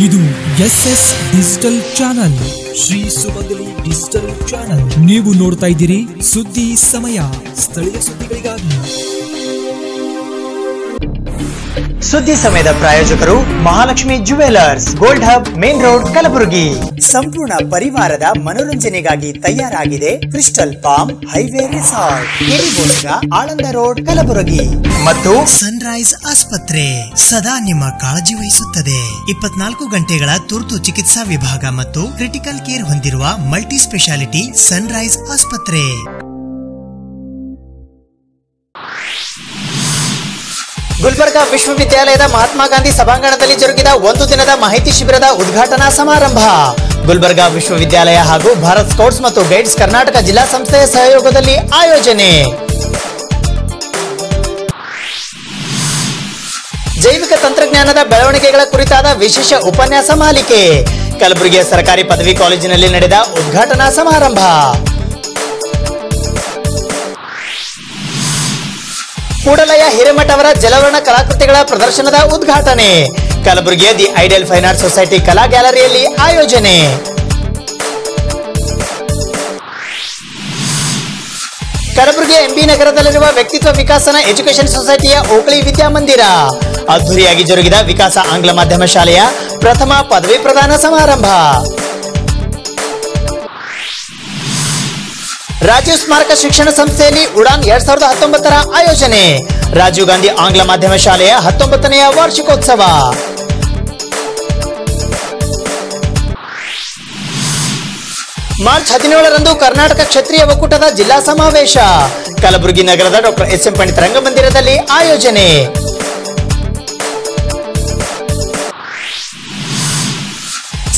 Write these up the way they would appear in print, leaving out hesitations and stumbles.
ಇದು SS digital channel, Shri ಸುಮಂಗಲಿ digital channel. ನೀವು ನೋಡ್ತಾ ಇದ್ದೀರಿ ಸುದ್ದಿ ಸಮಯ, ಸ್ಥಳೀಯ ಸುದ್ದಿಗಳಿಗಾಗಿ. ಸುದ್ದಿ ಸಮಯದ ಪ್ರಾಯೋಜಕರು Mahalakshmi jewellers, gold hub, main road, Kalaburagi. ಸಂಪೂರ್ಣ ಪರಿವಾರದ ಮನೋರಂಜನೆಗಾಗಿ ತಯಾರಾಗಿದೆ ಕ್ರಿಸ್ಟಲ್ ಪಾಮ್ ಹೈವೇ ರೆಸಾರ್ಟ್, ಕೆರಿಬೋಸ್ಗ, ಆಳಂದ ರೋಡ್, ಕಲಬುರಗಿ. ಮತ್ತು ಸನ್ರೈಸ್ ಆಸ್ಪತ್ರೆ ಸದಾ ನಿಮ್ಮ ಕಾಳಜಿ ವಹಿಸುತ್ತದೆ. 24 ಗಂಟೆಗಳ ತುರ್ತು ಚಿಕಿತ್ಸಾ ವಿಭಾಗ ಮತ್ತು ಕ್ರಿಟಿಕಲ್ ಕೇರ್ ಹೊಂದಿರುವ ಮಲ್ಟಿ ಸ್ಪೆಷಾಲಿಟಿ ಸನ್ರೈಸ್ ಆಸ್ಪತ್ರೆ. ಗುಲ್ಬರ್ಗಾ ವಿಶ್ವವಿದ್ಯಾಲಯದ ಮಹಾತ್ಮ ಗಾಂಧಿ ಸಭಾಂಗಣದಲ್ಲಿ ಜರುಗಿದ ಒಂದು ದಿನದ ಮಾಹಿತಿ ಶಿಬಿರದ ಉದ್ಘಾಟನಾ ಸಮಾರಂಭ. ಗುಲ್ಬರ್ಗಾ ವಿಶ್ವವಿದ್ಯಾಲಯ ಹಾಗೂ ಭಾರತ್ ಸ್ಕೌಟ್ಸ್ ಮತ್ತು ಗೈಡ್ಸ್ ಕರ್ನಾಟಕ ಜಿಲ್ಲಾ ಸಂಸ್ಥೆಯ ಸಹಯೋಗದಲ್ಲಿ ಆಯೋಜನೆ. ಜೈವಿಕ ತಂತ್ರಜ್ಞಾನದ ಬೆಳವಣಿಗೆಗಳ ಕುರಿತಾದ ವಿಶೇಷ ಉಪನ್ಯಾಸ ಮಾಲಿಕೆ. ಕಲಬುರಗಿಯ ಸರ್ಕಾರಿ ಪದವಿ ಕಾಲೇಜಿನಲ್ಲಿ ನಡೆದ ಉದ್ಘಾಟನಾ ಸಮಾರಂಭ. ಕೂಡಲಯ ಹಿರೇಮಠ ಅವರ ಜಲವರ್ಣ ಕಲಾಕೃತಿಗಳ ಪ್ರದರ್ಶನದ ಉದ್ಘಾಟನೆ. ಕಲಬುರಗಿಯ the ideal fine art society ಕಲಾ ಗ್ಯಾಲರಿಯಲ್ಲಿ ಆಯೋಜನೆ. ಕಲಬುರಗಿಯ ಎಂಬಿ ನಗರದಲ್ಲಿರುವ ವ್ಯಕ್ತಿತ್ವ ವಿಕಾಸನ ಎಜುಕೇಶನ್ ಸೊಸೈಟಿಯ ಓಕಳಿ ವಿದ್ಯಾಮಂದಿರ. ಅದ್ದೂರಿಯಾಗಿ ಜರುಗಿದ ವಿಕಾಸ ಆಂಗ್ಲ ಮಾಧ್ಯಮ ಶಾಲೆಯ ಪ್ರಥಮ ಪದವಿ ಪ್ರದಾನ ಸಮಾರಂಭ. ರಾಜೀವ್ ಸ್ಮಾರಕ ಶಿಕ್ಷಣ ಸಂಸ್ಥೆಯಲ್ಲಿ ಉಡಾನ್ 2019 ಆಯೋಜನೆ. ರಾಜೀವ್ ಗಾಂಧಿ ಆಂಗ್ಲ ಮಾಧ್ಯಮ ಶಾಲೆಯ 19ನೆಯ ವಾರ್ಷಿಕೋತ್ಸವ. ಮಾರ್ಚ್ 17ರಂದು ಕರ್ನಾಟಕ ಕ್ಷತ್ರಿಯ ಒಕ್ಕೂಟದ ಜಿಲ್ಲಾ ಸಮಾವೇಶ. ಕಲಬುರಗಿ ನಗರದ ಡಾಕ್ಟರ್ SM ಪಂಡಿತ್ ರಂಗಮಂದಿರದಲ್ಲಿ ಆಯೋಜನೆ.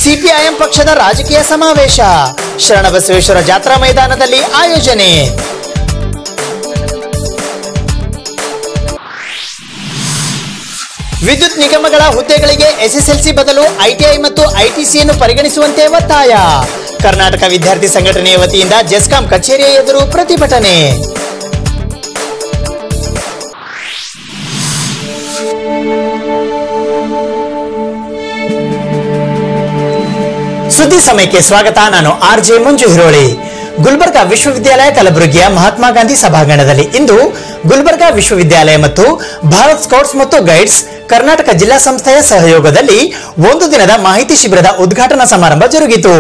ಸಿಪಿಐಎಂ ಪಕ್ಷದ ರಾಜಕೀಯ ಸಮಾವೇಶ. ಶರಣಬಸವೇಶ್ವರ ಜಾತ್ರಾ ಮೈದಾನದಲ್ಲಿ ಆಯೋಜನೆ. ವಿದ್ಯುತ್ ನಿಗಮಗಳ ಹುದ್ದೆಗಳಿಗೆ SSLC ಬದಲು ITI ಮತ್ತು ITCಯನ್ನು ಪರಿಗಣಿಸುವಂತೆ ಒತ್ತಾಯ. ಕರ್ನಾಟಕ ವಿದ್ಯಾರ್ಥಿ ಸಂಘಟನೆಯ ವತಿಯಿಂದ ಜೆಸ್ಕಾಂ ಕಚೇರಿಯ ಎದುರು ಪ್ರತಿಭಟನೆ. ಸುದ್ದಿ ಸಮಯಕ್ಕೆ ಸ್ವಾಗತ. ನಾನು RJ ಮಂಜು ಹಿರೋಳಿ. ಗುಲ್ಬರ್ಗಾ ವಿಶ್ವವಿದ್ಯಾಲಯ ಕಲಬುರಗಿಯ ಮಹಾತ್ಮ ಗಾಂಧಿ ಸಭಾಂಗಣದಲ್ಲಿ ಇಂದು ಗುಲ್ಬರ್ಗಾ ವಿಶ್ವವಿದ್ಯಾಲಯ ಮತ್ತು ಭಾರತ್ ಸ್ಕೌಟ್ಸ್ ಮತ್ತು ಗೈಡ್ಸ್ ಕರ್ನಾಟಕ ಜಿಲ್ಲಾ ಸಂಸ್ಥೆಯ ಸಹಯೋಗದಲ್ಲಿ ಒಂದು ದಿನದ ಮಾಹಿತಿ ಶಿಬಿರದ ಉದ್ಘಾಟನಾ ಸಮಾರಂಭ ಜರುಗಿತು.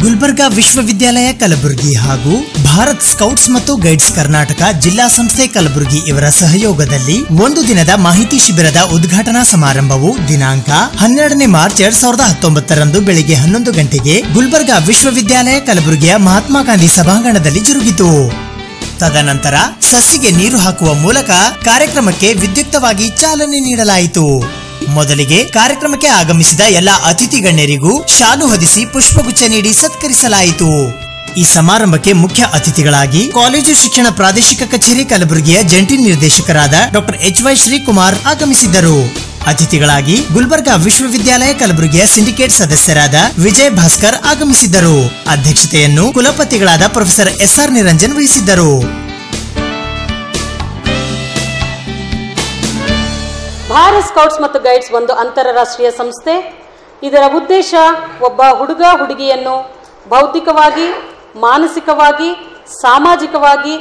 ಗುಲ್ಬರ್ಗಾ ವಿಶ್ವವಿದ್ಯಾಲಯ ಕಲಬುರಗಿ ಹಾಗೂ ಭಾರತ್ ಸ್ಕೌಟ್ಸ್ ಮತ್ತು ಗೈಡ್ಸ್ ಕರ್ನಾಟಕ ಜಿಲ್ಲಾ ಸಂಸ್ಥೆ ಕಲಬುರಗಿ ಇವರ ಸಹಯೋಗದಲ್ಲಿ ಒಂದು ದಿನದ ಮಾಹಿತಿ ಶಿಬಿರದ ಉದ್ಘಾಟನಾ ಸಮಾರಂಭವು ದಿನಾಂಕ 12ನೇ ಮಾರ್ಚ್ 2019ರಂದು ಬೆಳಿಗ್ಗೆ 11 ಗಂಟೆಗೆ ಗುಲ್ಬರ್ಗಾ ವಿಶ್ವವಿದ್ಯಾಲಯ ಕಲಬುರಗಿಯ ಮಹಾತ್ಮ ಗಾಂಧಿ ಸಭಾಂಗಣದಲ್ಲಿ ಜರುಗಿತು. ತದನಂತರ ಸಸಿಗೆ ನೀರು ಹಾಕುವ ಮೂಲಕ ಕಾರ್ಯಕ್ರಮಕ್ಕೆ ವಿದ್ಯುಕ್ತವಾಗಿ ಚಾಲನೆ ನೀಡಲಾಯಿತು. ಮೊದಲಿಗೆ ಕಾರ್ಯಕ್ರಮಕ್ಕೆ ಆಗಮಿಸಿದ ಎಲ್ಲ ಅತಿಥಿ ಗಣ್ಯರಿಗೂ ಶಾಲು ಹೊದಿಸಿ ಪುಷ್ಪಗುಚ್ಛ ನೀಡಿ ಸತ್ಕರಿಸಲಾಯಿತು. ಈ ಸಮಾರಂಭಕ್ಕೆ ಮುಖ್ಯ ಅತಿಥಿಗಳಾಗಿ ಕಾಲೇಜು ಶಿಕ್ಷಣ ಪ್ರಾದೇಶಿಕ ಕಚೇರಿ ಕಲಬುರಗಿಯ ಜಂಟಿ ನಿರ್ದೇಶಕರಾದ ಡಾಕ್ಟರ್ HY ಶ್ರೀಕುಮಾರ್ ಆಗಮಿಸಿದ್ದರು. ಅತಿಥಿಗಳಾಗಿ ಗುಲ್ಬರ್ಗಾ ವಿಶ್ವವಿದ್ಯಾಲಯ ಕಲಬುರಗಿಯ ಸಿಂಡಿಕೇಟ್ ಸದಸ್ಯರಾದ ವಿಜಯ್ ಭಾಸ್ಕರ್ ಆಗಮಿಸಿದ್ದರು. ಅಧ್ಯಕ್ಷತೆಯನ್ನು ಕುಲಪತಿಗಳಾದ ಪ್ರೊಫೆಸರ್ SR ನಿರಂಜನ್ ವಹಿಸಿದ್ದರು. ಭಾರತ್ ಸ್ಕೌಟ್ಸ್ ಮತ್ತು ಗೈಡ್ಸ್ ಒಂದು ಅಂತಾರಾಷ್ಟ್ರೀಯ ಸಂಸ್ಥೆ. ಇದರ ಉದ್ದೇಶ ಒಬ್ಬ ಹುಡುಗ ಹುಡುಗಿಯನ್ನು ಬೌದ್ಧಿಕವಾಗಿ, ಮಾನಸಿಕವಾಗಿ, ಸಾಮಾಜಿಕವಾಗಿ,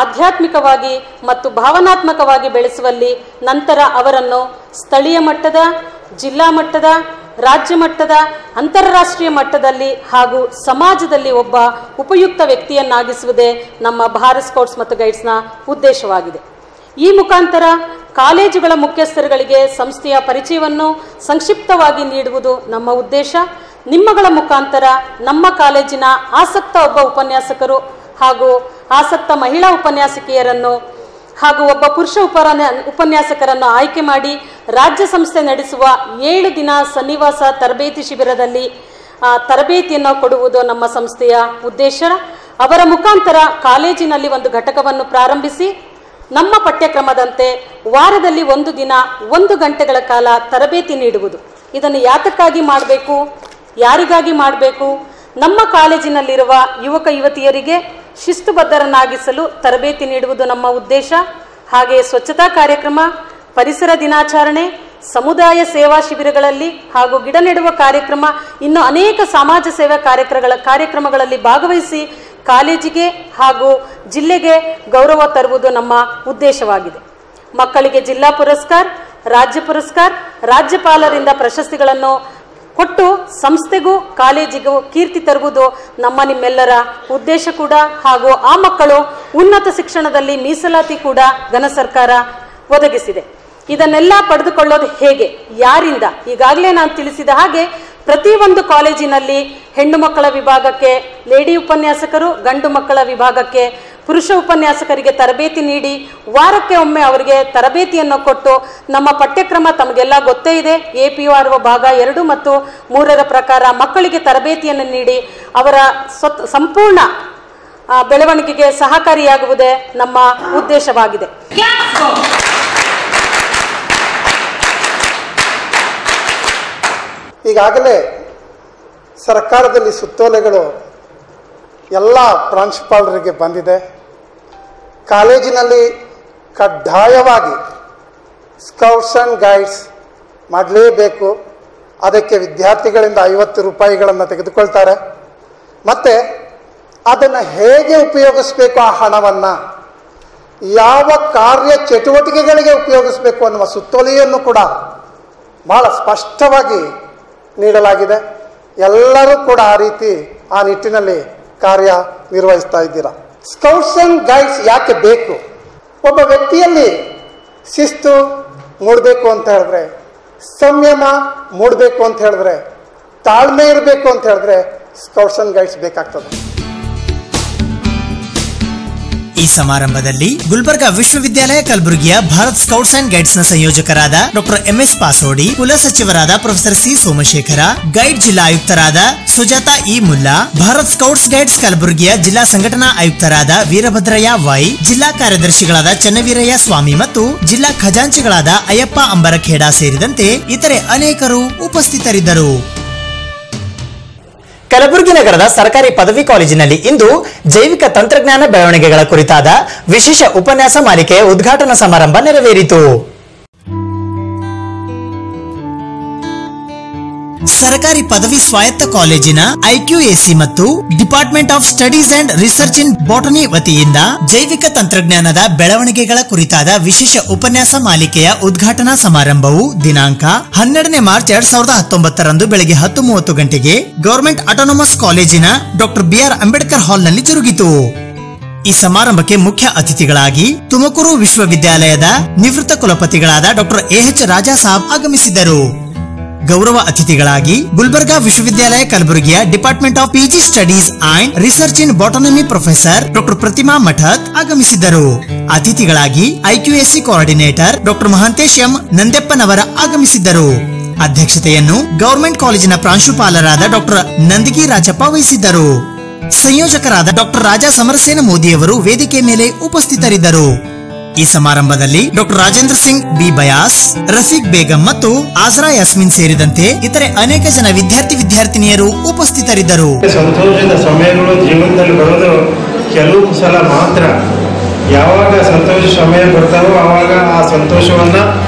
ಆಧ್ಯಾತ್ಮಿಕವಾಗಿ ಮತ್ತು ಭಾವನಾತ್ಮಕವಾಗಿ ಬೆಳೆಸುವಲ್ಲಿ, ನಂತರ ಅವರನ್ನು ಸ್ಥಳೀಯ ಮಟ್ಟದ, ಜಿಲ್ಲಾ ಮಟ್ಟದ, ರಾಜ್ಯ ಮಟ್ಟದ, ಅಂತಾರಾಷ್ಟ್ರೀಯ ಮಟ್ಟದಲ್ಲಿ ಹಾಗೂ ಸಮಾಜದಲ್ಲಿ ಒಬ್ಬ ಉಪಯುಕ್ತ ವ್ಯಕ್ತಿಯನ್ನಾಗಿಸುವುದೇ ನಮ್ಮ ಭಾರತ್ ಸ್ಕೌಟ್ಸ್ ಮತ್ತು ಗೈಡ್ಸ್ನ ಉದ್ದೇಶವಾಗಿದೆ. ಈ ಮುಖಾಂತರ ಕಾಲೇಜುಗಳ ಮುಖ್ಯಸ್ಥರುಗಳಿಗೆ ಸಂಸ್ಥೆಯ ಪರಿಚಯವನ್ನು ಸಂಕ್ಷಿಪ್ತವಾಗಿ ನೀಡುವುದು ನಮ್ಮ ಉದ್ದೇಶ. ನಿಮ್ಮಗಳ ಮುಖಾಂತರ ನಮ್ಮ ಕಾಲೇಜಿನ ಆಸಕ್ತ ಒಬ್ಬ ಉಪನ್ಯಾಸಕರು ಹಾಗೂ ಆಸಕ್ತ ಮಹಿಳಾ ಉಪನ್ಯಾಸಕಿಯರನ್ನು ಹಾಗೂ ಒಬ್ಬ ಪುರುಷ ಉಪನ್ಯಾಸಕರನ್ನು ಆಯ್ಕೆ ಮಾಡಿ ರಾಜ್ಯ ಸಂಸ್ಥೆ ನಡೆಸುವ 7 ದಿನ ಸನ್ನಿವಾಸ ತರಬೇತಿ ಶಿಬಿರದಲ್ಲಿ ತರಬೇತಿಯನ್ನು ಕೊಡುವುದು ನಮ್ಮ ಸಂಸ್ಥೆಯ ಉದ್ದೇಶ. ಅವರ ಮುಖಾಂತರ ಕಾಲೇಜಿನಲ್ಲಿ ಒಂದು ಘಟಕವನ್ನು ಪ್ರಾರಂಭಿಸಿ ನಮ್ಮ ಪಠ್ಯಕ್ರಮದಂತೆ ವಾರದಲ್ಲಿ ಒಂದು ದಿನ 1 ಗಂಟೆಗಳ ಕಾಲ ತರಬೇತಿ ನೀಡುವುದು. ಇದನ್ನು ಯಾತಕ್ಕಾಗಿ ಮಾಡಬೇಕು, ಯಾರಿಗಾಗಿ ಮಾಡಬೇಕು? ನಮ್ಮ ಕಾಲೇಜಿನಲ್ಲಿರುವ ಯುವಕ ಯುವತಿಯರಿಗೆ ಶಿಸ್ತುಬದ್ಧರನ್ನಾಗಿಸಲು ತರಬೇತಿ ನೀಡುವುದು ನಮ್ಮ ಉದ್ದೇಶ. ಹಾಗೆ ಸ್ವಚ್ಛತಾ ಕಾರ್ಯಕ್ರಮ, ಪರಿಸರ ದಿನಾಚರಣೆ, ಸಮುದಾಯ ಸೇವಾ ಶಿಬಿರಗಳಲ್ಲಿ ಹಾಗೂ ಗಿಡ ನೆಡುವ ಕಾರ್ಯಕ್ರಮ, ಇನ್ನು ಅನೇಕ ಸಮಾಜ ಸೇವಾ ಕಾರ್ಯಕ್ರಮಗಳಲ್ಲಿ ಭಾಗವಹಿಸಿ ಕಾಲೇಜಿಗೆ ಹಾಗೂ ಜಿಲ್ಲೆಗೆ ಗೌರವ ತರುವುದು ನಮ್ಮ ಉದ್ದೇಶವಾಗಿದೆ. ಮಕ್ಕಳಿಗೆ ಜಿಲ್ಲಾ ಪುರಸ್ಕಾರ, ರಾಜ್ಯ ಪುರಸ್ಕಾರ, ರಾಜ್ಯಪಾಲರಿಂದ ಪ್ರಶಸ್ತಿಗಳನ್ನು ಕೊಟ್ಟು ಸಂಸ್ಥೆಗೂ ಕಾಲೇಜಿಗೂ ಕೀರ್ತಿ ತರುವುದು ನಿಮ್ಮೆಲ್ಲರ ಉದ್ದೇಶ ಕೂಡ. ಹಾಗೂ ಆ ಮಕ್ಕಳು ಉನ್ನತ ಶಿಕ್ಷಣದಲ್ಲಿ ಮೀಸಲಾತಿ ಕೂಡ ಘನ ಸರ್ಕಾರ ಒದಗಿಸಿದೆ. ಇದನ್ನೆಲ್ಲ ಪಡೆದುಕೊಳ್ಳೋದು ಹೇಗೆ, ಯಾರಿಂದ? ಈಗಾಗಲೇ ನಾನು ತಿಳಿಸಿದ ಹಾಗೆ ಪ್ರತಿಯೊಂದು ಕಾಲೇಜಿನಲ್ಲಿ ಹೆಣ್ಣು ಮಕ್ಕಳ ವಿಭಾಗಕ್ಕೆ ಲೇಡಿ ಉಪನ್ಯಾಸಕರು, ಗಂಡು ಮಕ್ಕಳ ವಿಭಾಗಕ್ಕೆ ಪುರುಷ ಉಪನ್ಯಾಸಕರಿಗೆ ತರಬೇತಿ ನೀಡಿ ವಾರಕ್ಕೆ ಒಮ್ಮೆ ಅವರಿಗೆ ತರಬೇತಿಯನ್ನು ಕೊಟ್ಟು, ನಮ್ಮ ಪಠ್ಯಕ್ರಮ ತಮಗೆಲ್ಲ ಗೊತ್ತೇ ಇದೆ, APURO ಭಾಗ 2 ಮತ್ತು 3 ಪ್ರಕಾರ ಮಕ್ಕಳಿಗೆ ತರಬೇತಿಯನ್ನು ನೀಡಿ ಅವರ ಸಂಪೂರ್ಣ ಬೆಳವಣಿಗೆಗೆ ಸಹಕಾರಿಯಾಗುವುದೇ ನಮ್ಮ ಉದ್ದೇಶವಾಗಿದೆ. ಈಗಾಗಲೇ ಸರ್ಕಾರದಲ್ಲಿ ಸುತ್ತೋಲೆಗಳು ಎಲ್ಲ ಪ್ರಾಂಶುಪಾಲರಿಗೆ ಬಂದಿದೆ. ಕಾಲೇಜಿನಲ್ಲಿ ಕಡ್ಡಾಯವಾಗಿ ಸ್ಕೌಟ್ಸ್ ಆ್ಯಂಡ್ ಗೈಡ್ಸ್ ಮಾಡಲೇಬೇಕು. ಅದಕ್ಕೆ ವಿದ್ಯಾರ್ಥಿಗಳಿಂದ 50 ರೂಪಾಯಿಗಳನ್ನು ತೆಗೆದುಕೊಳ್ತಾರೆ. ಮತ್ತು ಅದನ್ನು ಹೇಗೆ ಉಪಯೋಗಿಸಬೇಕು, ಆ ಹಣವನ್ನು ಯಾವ ಕಾರ್ಯ ಚಟುವಟಿಕೆಗಳಿಗೆ ಉಪಯೋಗಿಸಬೇಕು ಅನ್ನುವ ಸುತ್ತೋಲೆಯನ್ನು ಕೂಡ ಭಾಳ ಸ್ಪಷ್ಟವಾಗಿ ನೀಡಲಾಗಿದೆ. ಎಲ್ಲರೂ ಕೂಡ ಆ ನಿಟ್ಟಿನಲ್ಲಿ ಕಾರ್ಯನಿರ್ವಹಿಸ್ತಾ ಇದ್ದೀರಾ. ಸ್ಕೌಟ್ಸ್ ಆ್ಯಂಡ್ ಗೈಡ್ಸ್ ಯಾಕೆ ಬೇಕು? ಒಬ್ಬ ವ್ಯಕ್ತಿಯಲ್ಲಿ ಶಿಸ್ತು ಮೂಡಬೇಕು ಅಂತ ಹೇಳಿದ್ರೆ, ಸಂಯಮ ಮೂಡಬೇಕು ಅಂತ ಹೇಳಿದ್ರೆ, ತಾಳ್ಮೆ ಇರಬೇಕು ಅಂತ ಹೇಳಿದ್ರೆ ಸ್ಕೌಟ್ಸ್ ಆ್ಯಂಡ್ ಗೈಡ್ಸ್ ಬೇಕಾಗ್ತದೆ. ಈ ಸಮಾರಂಭದಲ್ಲಿ ಗುಲ್ಬರ್ಗಾ ವಿಶ್ವವಿದ್ಯಾಲಯ ಕಲಬುರಗಿಯ ಭಾರತ್ ಸ್ಕೌಟ್ಸ್ ಅಂಡ್ ಗೈಡ್ಸ್ ನ ಸಂಯೋಜಕರಾದ ಡಾಕ್ಟರ್ MS ಪಾಸೋಡಿ, ಕುಲಸಚಿವರಾದ ಪ್ರೊಫೆಸರ್ C ಸೋಮಶೇಖರ, ಗೈಡ್ ಜಿಲ್ಲಾ ಆಯುಕ್ತರಾದ Sujata E Mulla, Bharat scouts guides ಕಲಬುರಗಿಯ ಜಿಲ್ಲಾ ಸಂಘಟನಾ ಆಯುಕ್ತರಾದ ವೀರಭದ್ರಯ್ಯ ವೈ, ಜಿಲ್ಲಾ ಕಾರ್ಯದರ್ಶಿಗಳಾದ ಚನ್ನವೀರಯ್ಯ ಸ್ವಾಮಿ ಮತ್ತು ಜಿಲ್ಲಾ ಖಜಾಂಚಿಗಳಾದ ಅಯ್ಯಪ್ಪ ಅಂಬರಖೇಡ ಸೇರಿದಂತೆ ಇತರೆ ಅನೇಕರು ಉಪಸ್ಥಿತರಿದ್ದರು. ಕಲಬುರಗಿ ನಗರದ ಸರ್ಕಾರಿ ಪದವಿ ಕಾಲೇಜಿನಲ್ಲಿ ಇಂದು ಜೈವಿಕ ತಂತ್ರಜ್ಞಾನ ಬೆಳವಣಿಗೆಗಳ ಕುರಿತಾದ ವಿಶೇಷ ಉಪನ್ಯಾಸ ಮಾಲಿಕೆಯ ಉದ್ಘಾಟನಾ ಸಮಾರಂಭ ನೆರವೇರಿತು. ಸರ್ಕಾರಿ ಪದವಿ ಸ್ವಾಯತ್ತ ಕಾಲೇಜಿನ IQAC ಮತ್ತು department of studies and research in botany ವತಿಯಿಂದ ಜೈವಿಕ ತಂತ್ರಜ್ಞಾನದ ಬೆಳವಣಿಗೆಗಳ ಕುರಿತಾದ ವಿಶೇಷ ಉಪನ್ಯಾಸ ಮಾಲಿಕೆಯ ಉದ್ಘಾಟನಾ ಸಮಾರಂಭವು ದಿನಾಂಕ 12 ಮಾರ್ಚ್ 2019 ಬೆಳಗ್ಗೆ 10:30 ಗಂಟೆಗೆ ಗವರ್ಮೆಂಟ್ ಆಟೋನಮಸ್ ಕಾಲೇಜಿನ ಡಾಕ್ಟರ್ BR ಅಂಬೇಡ್ಕರ್ ಹಾಲ್ನಲ್ಲಿ ಜರುಗಿತು. ಈ ಸಮಾರಂಭಕ್ಕೆ ಮುಖ್ಯ ಅತಿಥಿಗಳಾಗಿ ತುಮಕೂರು ವಿಶ್ವವಿದ್ಯಾಲಯದ ನಿವೃತ್ತ ಕುಲಪತಿಗಳಾದ ಡಾಕ್ಟರ್ AH ರಾಜಾ ಸಾಬ್ ಆಗಮಿಸಿದ್ದರು. ಗೌರವ ಅತಿಥಿಗಳಾಗಿ ಗುಲ್ಬರ್ಗಾ ವಿಶ್ವವಿದ್ಯಾಲಯ ಕಲಬುರಗಿಯ department of PG studies and research in botany professor doctor Pratima Mathat ಆಗಮಿಸಿದ್ದರು. ಅತಿಥಿಗಳಾಗಿ IQAC coordinator doctor Mahantesh M Nandeppanavar ಆಗಮಿಸಿದ್ದರು. ಅಧ್ಯಕ್ಷತೆಯನ್ನು ಗವರ್ಮೆಂಟ್ ಕಾಲೇಜಿನ ಪ್ರಾಂಶುಪಾಲರಾದ ಡಾಕ್ಟರ್ ನಂದಗಿ ರಾಜಪ್ಪ ವಹಿಸಿದ್ದರು. ಸಂಯೋಜಕರಾದ ಡಾಕ್ಟರ್ ರಾಜಾ ಸಮರಸೇನ ಮೋದಿಯವರು ವೇದಿಕೆ ಮೇಲೆ ಉಪಸ್ಥಿತರಿದ್ದರು. ಈ ಸಮಾರಂಭದಲ್ಲಿ doctor Rajendra Singh B bias, Rafiq Begum ಮತ್ತು ಆಜ್ರಾ ಯಾಸ್ಮಿನ್ ಸೇರಿದಂತೆ ಇತರೆ ಅನೇಕ ಜನ ವಿದ್ಯಾರ್ಥಿನಿಯರು ಉಪಸ್ಥಿತರಿದ್ದರು. ಸಂತೋಷದ ಸಮಯಗಳು ಜೀವನದಲ್ಲಿ ಬರೋದು ಕೆಲವು ಸಲ ಮಾತ್ರ. ಯಾವಾಗ ಸಂತೋಷ ಸಮಯ ಬರ್ತಾವೋ ಆವಾಗ ಆ ಸಂತೋಷವನ್ನ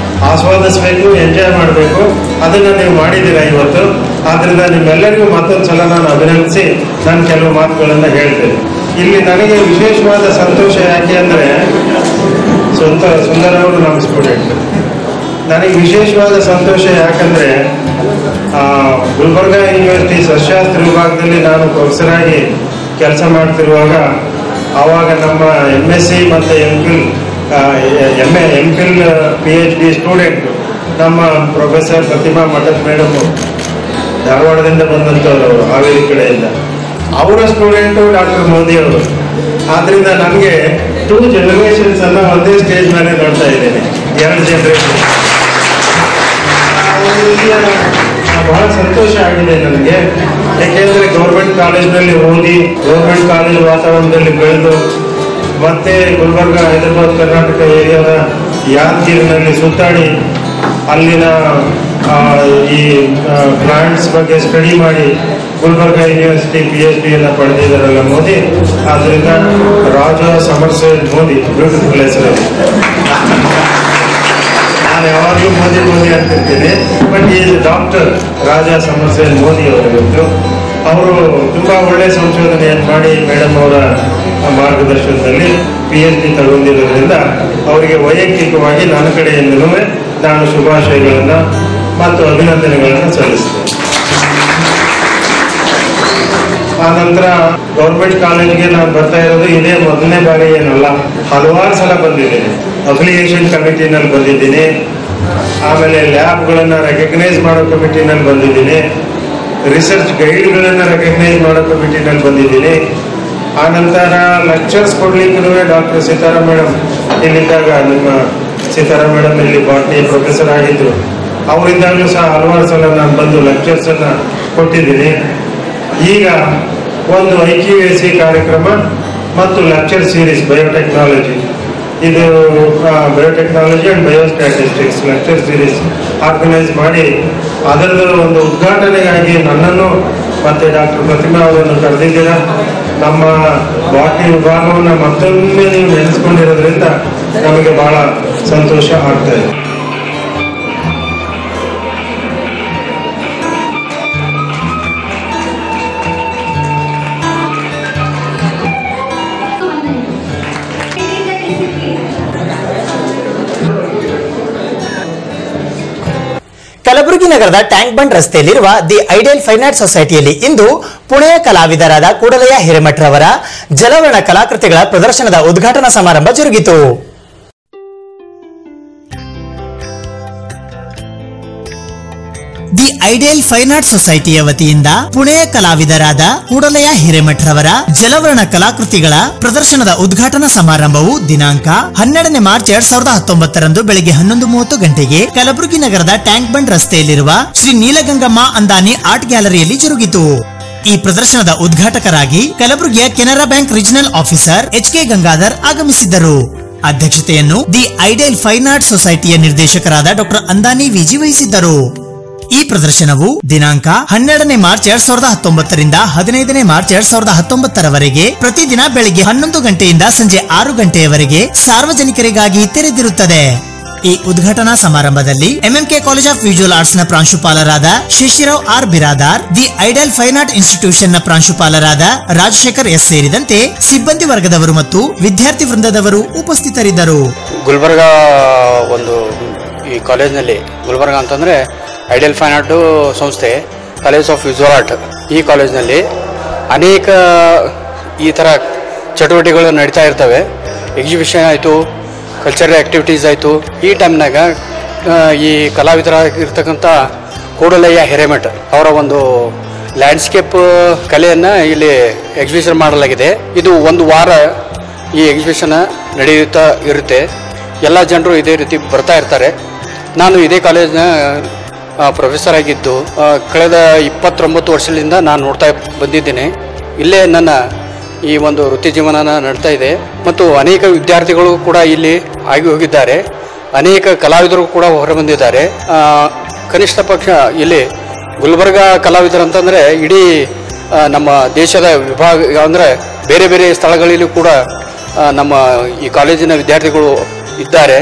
ಆಸ್ವಾದಿಸಬೇಕು, ಎಂಜಾಯ್ ಮಾಡಬೇಕು. ಅದನ್ನ ನೀವು ಮಾಡಿದ್ದೀರಾ ಇವತ್ತು. ಆದ್ರಿಂದ ನಿಮ್ಮೆಲ್ಲರಿಗೂ ಮತ್ತೊಂದು ಸಲ ನಾನು ಅಭಿನಂದಿಸಿ ನಾನು ಕೆಲವು ಮಾತುಗಳನ್ನು ಹೇಳ್ತೇನೆ. ಇಲ್ಲಿ ನನಗೆ ವಿಶೇಷವಾದ ಸಂತೋಷ ಯಾಕೆ ಅಂದರೆ, ಸುಂದರ ಅವರು ನಮ್ಮ ಸ್ಟೂಡೆಂಟ್. ನನಗೆ ವಿಶೇಷವಾದ ಸಂತೋಷ ಯಾಕಂದರೆ, ಗುಲ್ಬರ್ಗಾ ಯೂನಿವರ್ಸಿಟಿ ಸಸ್ಯಶಾಸ್ತ್ರ ವಿಭಾಗದಲ್ಲಿ ನಾನು ಪ್ರೊಫೆಸರ್ ಆಗಿ ಕೆಲಸ ಮಾಡ್ತಿರುವಾಗ ಆವಾಗ ನಮ್ಮ MSc ಮತ್ತು MPhil PhD ಸ್ಟೂಡೆಂಟ್ ನಮ್ಮ ಪ್ರೊಫೆಸರ್ ಪ್ರತಿಮಾ ಮಠದ್ ಮೇಡಮ್, ಧಾರವಾಡದಿಂದ ಬಂದಂಥವ್ರು, ಹಾವೇರಿ ಕಡೆಯಿಂದ. ಅವರ ಸ್ಟೂಡೆಂಟು ಡಾಕ್ಟರ್ ಮೋದಿ ಅವರು. ಆದ್ರಿಂದ ನನಗೆ 2 ಜನರೇಷನ್ಸ್ ಅನ್ನ ಒಂದೇ ಸ್ಟೇಜ್ ಮೇಲೆ ನೋಡ್ತಾ ಇದ್ದೇನೆ. 2 ಜನರೇಷನ್ ಬಹಳ ಸಂತೋಷ ಆಗಿದೆ ನನಗೆ. ಯಾಕೆಂದ್ರೆ ಗೌರ್ಮೆಂಟ್ ಕಾಲೇಜ್ನಲ್ಲಿ ಓದಿ, ಗೌರ್ಮೆಂಟ್ ಕಾಲೇಜ್ ವಾತಾವರಣದಲ್ಲಿ ಬೆಳೆದು, ಮತ್ತೆ ಗುಲ್ಬರ್ಗಾ, ಹೈದರಾಬಾದ್, ಕರ್ನಾಟಕ ಏರಿಯಾದ ಯಾದಗಿರಿನಲ್ಲಿ ಸುತ್ತಾಡಿ ಅಲ್ಲಿನ ಈ ಪ್ಲಾಂಟ್ಸ್ ಬಗ್ಗೆ ಸ್ಟಡಿ ಮಾಡಿ ಗುಲ್ಬರ್ಗಾ ಯೂನಿವರ್ಸಿಟಿ PhD ಪಡೆದಿದ್ದಾರಲ್ಲ ಮೋದಿ. ಆದ್ರಿಂದ ರಾಜಾ ಸಮರ್ಸೇನ್ ಮೋದಿ, ಬ್ಯೂಟಿಫುಲ್ ಹೆಸರು. ನಾನು ಯಾವಾಗಲೂ ಮೋದಿ ಮೋದಿ ಅಂತಿರ್ತೀನಿ. ಬಟ್ ಈ ಡಾಕ್ಟರ್ ರಾಜಾ ಸಮರ್ಸೇನ್ ಮೋದಿ ಅವರಿತ್ತು. ಅವರು ತುಂಬ ಒಳ್ಳೆಯ ಸಂಶೋಧನೆಯನ್ನು ಮಾಡಿ ಮೇಡಮ್ ಅವರ ಮಾರ್ಗದರ್ಶನದಲ್ಲಿ PhD ತಗೊಂಡಿರೋದ್ರಿಂದ ಅವರಿಗೆ ವೈಯಕ್ತಿಕವಾಗಿ ನನ್ನ ಕಡೆಯಿಂದಲೂ ನಾನು ಶುಭಾಶಯಗಳನ್ನು ಮತ್ತು ಅಭಿನಂದನೆಗಳನ್ನು ಸಲ್ಲಿಸ್ತೇನೆ. ಆ ನಂತರ ಗೌರ್ಮೆಂಟ್ ಕಾಲೇಜಿಗೆ ನಾನು ಬರ್ತಾ ಇರೋದು ಇದೇ ಮೊದಲನೇ ಬಾರಿ ಏನಲ್ಲ, ಹಲವಾರು ಸಲ ಬಂದಿದ್ದೀನಿ. ಅಫಿಲಿಯೇಷನ್ ಕಮಿಟಿನಲ್ಲಿ ಬಂದಿದ್ದೀನಿ, ಆಮೇಲೆ ಲ್ಯಾಬ್ಗಳನ್ನು ರೆಕಗ್ನೈಸ್ ಮಾಡೋ ಕಮಿಟಿನಲ್ಲಿ ಬಂದಿದ್ದೀನಿ, ರಿಸರ್ಚ್ ಗೈಡ್ಗಳನ್ನು ರೆಕಗ್ನೈಸ್ ಮಾಡೋ ಕಮಿಟಿನಲ್ಲಿ ಬಂದಿದ್ದೀನಿ. ಆನಂತರ ಲೆಕ್ಚರ್ಸ್ ಕೊಡ್ಲಿಕ್ಕೂ ಡಾಕ್ಟರ್ ಸೀತಾರಾಮ್ ಮೇಡಮ್ ಇಲ್ಲಿದ್ದಾಗ, ನಿಮ್ಮ ಸೀತಾರಾಮ್ ಮೇಡಮ್ ಇಲ್ಲಿ ಬಾಟ್ನಿ ಪ್ರೊಫೆಸರ್ ಆಗಿದ್ರು, ಅವರಿದ್ದಾಗಲೂ ಸಹ ಹಲವಾರು ಸಲ ನಾನು ಬಂದು ಲೆಕ್ಚರ್ಸನ್ನು ಕೊಟ್ಟಿದ್ದೀನಿ. ಈಗ ಒಂದು IQAC ಕಾರ್ಯಕ್ರಮ ಮತ್ತು ಲೆಕ್ಚರ್ ಸೀರೀಸ್ ಬಯೋಟೆಕ್ನಾಲಜಿ, ಇದು biotechnology and biostatistics lecture series organise ಮಾಡಿ ಅದರ ಒಂದು ಉದ್ಘಾಟನೆಗಾಗಿ ನನ್ನನ್ನು ಮತ್ತು ಡಾಕ್ಟರ್ ಪ್ರತಿಮಾ ಅವರನ್ನು ಕರೆದಿದ್ದೀರ. ನಮ್ಮ ಬಾಟ್ನಿ ವಿಭಾಗವನ್ನು ಮತ್ತೊಮ್ಮೆ ನೀವು ನೆನೆಸ್ಕೊಂಡಿರೋದ್ರಿಂದ ನಮಗೆ ಬಹಳ ಸಂತೋಷ ಆಗ್ತಾ ಇದೆ. ಕಲಬುರಗಿ ನಗರದ ಟ್ಯಾಂಕ್ ಬಂಡ್ ರಸ್ತೆಯಲ್ಲಿರುವ ದಿ ಐಡಿಯಲ್ ಫೈನ್ ಆರ್ಟ್ ಸೊಸೈಟಿಯಲ್ಲಿ ಇಂದು ಪುಣೆಯ ಕಲಾವಿದರಾದ ಕೂಡಲಯ್ಯ ಹಿರೇಮಠರವರ ಜಲವರ್ಣ ಕಲಾಕೃತಿಗಳ ಪ್ರದರ್ಶನದ ಉದ್ಘಾಟನಾ ಸಮಾರಂಭ ಜರುಗಿತು. ದಿ ಐಡಿಯಲ್ ಫೈನ್ ಆರ್ಟ್ ಸೊಸೈಟಿಯ ವತಿಯಿಂದ ಪುಣೆಯ ಕಲಾವಿದರಾದ ಕೂಡಲಯ್ಯ ಹಿರೇಮಠರವರ ಜಲವರ್ಣ ಕಲಾಕೃತಿಗಳ ಪ್ರದರ್ಶನದ ಉದ್ಘಾಟನಾ ಸಮಾರಂಭವು ದಿನಾಂಕ 12 ಮಾರ್ಚ್ 2019 ಬೆಳಗ್ಗೆ 11:30 ಗಂಟೆಗೆ ಕಲಬುರಗಿ ನಗರದ ಟ್ಯಾಂಕ್ ಬಂಡ್ ರಸ್ತೆಯಲ್ಲಿರುವ ಶ್ರೀ ನೀಲಗಂಗಮ್ಮ ಅಂದಾನಿ ಆರ್ಟ್ ಗ್ಯಾಲರಿಯಲ್ಲಿ ಜರುಗಿತು. ಈ ಪ್ರದರ್ಶನದ ಉದ್ಘಾಟಕರಾಗಿ ಕಲಬುರಗಿಯ Canara bank regional officer HK Gangadhar ಆಗಮಿಸಿದ್ದರು. ಅಧ್ಯಕ್ಷತೆಯನ್ನು ದಿ ಐಡಿಯಲ್ ಫೈನ್ ಆರ್ಟ್ ಸೊಸೈಟಿಯ ನಿರ್ದೇಶಕರಾದ ಡಾಕ್ಟರ್ ಅಂದಾನಿ ವಿಜಿ ವಹಿಸಿದ್ದರು. ಈ ಪ್ರದರ್ಶನವು ದಿನಾಂಕ 12 ಮಾರ್ಚ್ 2019 15 ಮಾರ್ಚ್ 2019 ಪ್ರತಿದಿನ ಬೆಳಿಗ್ಗೆ 11 ಗಂಟೆಯಿಂದ ಸಂಜೆ 6 ಗಂಟೆಯವರೆಗೆ ಸಾರ್ವಜನಿಕರಿಗಾಗಿ ತೆರೆದಿರುತ್ತದೆ. ಈ ಉದ್ಘಾಟನಾ ಸಮಾರಂಭದಲ್ಲಿ MMK college of visual arts ನ ಪ್ರಾಂಶುಪಾಲರಾದ Shashirao R Biradar, the ideal fine art institution ನ ಪ್ರಾಂಶುಪಾಲರಾದ ರಾಜಶೇಖರ್ ಎಸ್ ಸೇರಿದಂತೆ ಸಿಬ್ಬಂದಿ ವರ್ಗದವರು ಮತ್ತು ವಿದ್ಯಾರ್ಥಿ ವೃಂದದವರು ಉಪಸ್ಥಿತರಿದ್ದರು. ಗುಲ್ಬರ್ಗಾ ಒಂದು ಈ ಕಾಲೇಜ್ನಲ್ಲಿ, ಗುಲ್ಬರ್ಗಾ ಅಂತಂದ್ರೆ ಐಡಿಯಲ್ ಫೈನ್ ಆರ್ಟ್ ಸಂಸ್ಥೆ, ಕಾಲೇಜ್ ಆಫ್ ವಿಜುವಲ್ ಆರ್ಟ್, ಈ ಕಾಲೇಜ್ನಲ್ಲಿ ಅನೇಕ ಈ ಥರ ಚಟುವಟಿಕೆಗಳು ನಡೀತಾ ಇರ್ತವೆ. ಎಕ್ಸಿಬಿಷನ್ ಆಯಿತು, ಕಲ್ಚರಲ್ ಆ್ಯಕ್ಟಿವಿಟೀಸ್ ಆಯಿತು. ಈ ಟೈಮ್ನಾಗ ಈ ಕಲಾವಿದರಾಗಿರ್ತಕ್ಕಂಥ ಕೂಡಲಯ್ಯ ಹಿರೇಮಠ ಅವರ ಒಂದು ಲ್ಯಾಂಡ್ಸ್ಕೇಪ್ ಕಲೆಯನ್ನು ಇಲ್ಲಿ ಎಕ್ಸಿಬಿಷನ್ ಮಾಡಲಾಗಿದೆ. ಇದು ಒಂದು ವಾರ ಈ ಎಕ್ಸಿಬಿಷನ್ ನಡೆಯುತ್ತಾ ಇರುತ್ತೆ. ಎಲ್ಲ ಜನರು ಇದೇ ರೀತಿ ಬರ್ತಾ ಇರ್ತಾರೆ. ನಾನು ಇದೇ ಕಾಲೇಜ್ನ ಪ್ರೊಫೆಸರ್ ಆಗಿದ್ದು ಕಳೆದ 29 ವರ್ಷದಿಂದ ನಾನು ನೋಡ್ತಾ ಬಂದಿದ್ದೇನೆ. ಇಲ್ಲೇ ನನ್ನ ಈ ಒಂದು ವೃತ್ತಿ ಜೀವನನ ನಡ್ತಾ ಇದೆ ಮತ್ತು ಅನೇಕ ವಿದ್ಯಾರ್ಥಿಗಳು ಕೂಡ ಇಲ್ಲಿ ಆಗಿ ಹೋಗಿದ್ದಾರೆ. ಅನೇಕ ಕಲಾವಿದರು ಕೂಡ ಹೊರಬಂದಿದ್ದಾರೆ. ಕನಿಷ್ಠ ಪಕ್ಷ ಇಲ್ಲಿ ಗುಲ್ಬರ್ಗಾ ಕಲಾವಿದರು ಅಂತಂದರೆ ಇಡೀ ನಮ್ಮ ದೇಶದ ವಿಭಾಗ ಅಂದರೆ ಬೇರೆ ಬೇರೆ ಸ್ಥಳಗಳಲ್ಲಿ ಕೂಡ ನಮ್ಮ ಈ ಕಾಲೇಜಿನ ವಿದ್ಯಾರ್ಥಿಗಳು ಇದ್ದಾರೆ,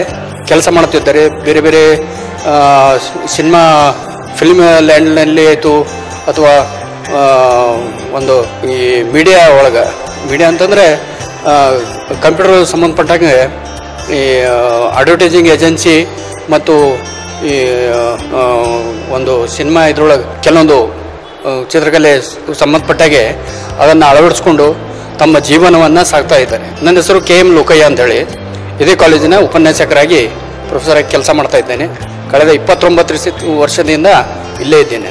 ಕೆಲಸ ಮಾಡುತ್ತಿದ್ದಾರೆ. ಬೇರೆ ಬೇರೆ ಸಿನಿಮಾ ಫಿಲ್ಮ್ ಲ್ಯಾಂಡ್ನಲ್ಲಿ ಆಯಿತು ಅಥವಾ ಒಂದು ಈ ಮೀಡಿಯಾ ಒಳಗೆ, ಮೀಡಿಯಾ ಅಂತಂದರೆ ಕಂಪ್ಯೂಟರ್ ಸಂಬಂಧಪಟ್ಟಂಗೆ ಈ ಅಡ್ವರ್ಟೈಸಿಂಗ್ ಏಜೆನ್ಸಿ ಮತ್ತು ಈ ಒಂದು ಸಿನಿಮಾ ಇದ್ರೊಳಗೆ ಕೆಲವೊಂದು ಚಿತ್ರಕಲೆ ಸಂಬಂಧಪಟ್ಟಾಗೆ ಅದನ್ನು ಅಳವಡಿಸ್ಕೊಂಡು ತಮ್ಮ ಜೀವನವನ್ನು ಸಾಗ್ತಾ ಇದ್ದಾರೆ. ನನ್ನ ಹೆಸರು KM ಲೋಕಯ್ಯ ಅಂತೇಳಿ, ಇದೇ ಕಾಲೇಜಿನ ಉಪನ್ಯಾಸಕರಾಗಿ ಪ್ರೊಫೆಸರ್ ಆಗಿ ಕೆಲಸ ಮಾಡ್ತಾ ಇದ್ದೇನೆ. ಕಳೆದ 29 ವರ್ಷದಿಂದ ಇಲ್ಲೇ ಇದ್ದೇನೆ.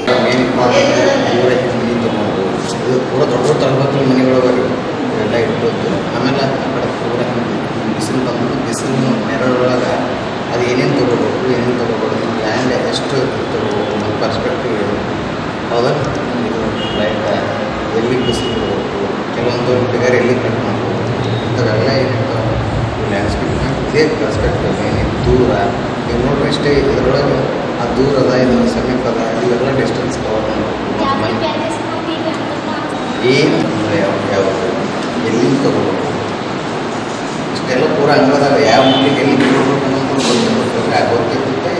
ಪೂರ ದೊಡ್ಡ ತರಗತಿ ಮನೆಗಳವರೆಗೂ ಎಲ್ಲ ಇಟ್ಬೋದು. ಆಮೇಲೆ ಬಿಸಿಲು ಬಂದು ಬಿಸಿಲು ನೆರಳೊಳಗೆ ಅದು ಏನೇನು ತೊಗೋಬೇಕು, ಏನೇನು ತೊಗೋಬಾರ್ದು, ಲ್ಯಾಂಡ್ ಎಷ್ಟು ತೊಗೋಬೇಕು, ನಮ್ಮ ಪರ್ಸ್ಪೆಕ್ಟಿವ್ ಹೌದಾ. ಇದು ಲೈಕ್ ಎಲ್ಲಿ ಬಿಸಿಲು ತೊಗೋಬೇಕು, ಕೆಲವೊಂದು ಫಿಗರ್ ಎಲ್ಲಿ ಕಟ್ ಮಾಡ್ಬೋದು, ಇಂಥವೆಲ್ಲ ಏನಿರ್ತಾವೆ ಲ್ಯಾಂಡ್ಸ್ಕೇಪ್ನಾಗ ಇದೇ ಪರ್ಸ್ಪೆಕ್ಟಿವ್. ಏನೇನು ದೂರ ಈಗ ನೋಡ್ರಿ ಇಷ್ಟೇ, ಇದರೊಳಗೆ ಆ ದೂರ ಅದ, ಇದು ಸಮೀಪ ಅದ, ಇವೆಲ್ಲ ಡಿಸ್ಟೆನ್ಸ್ ಕವರ್ ಮಾಡಬೇಕು. ಏನು ಯಾವುದು ಎಲ್ಲಿಂದ ತೊಗೋಬೇಕು ಇಷ್ಟೆಲ್ಲ ಪೂರ ಅಂಗದಾಗ ಯಾವ ಮೂಲಿಗೆ ಎಲ್ಲಿ ತೊಗೋಬೇಕು ಅನ್ನೋದು ಗೊತ್ತಿರುತ್ತೆ.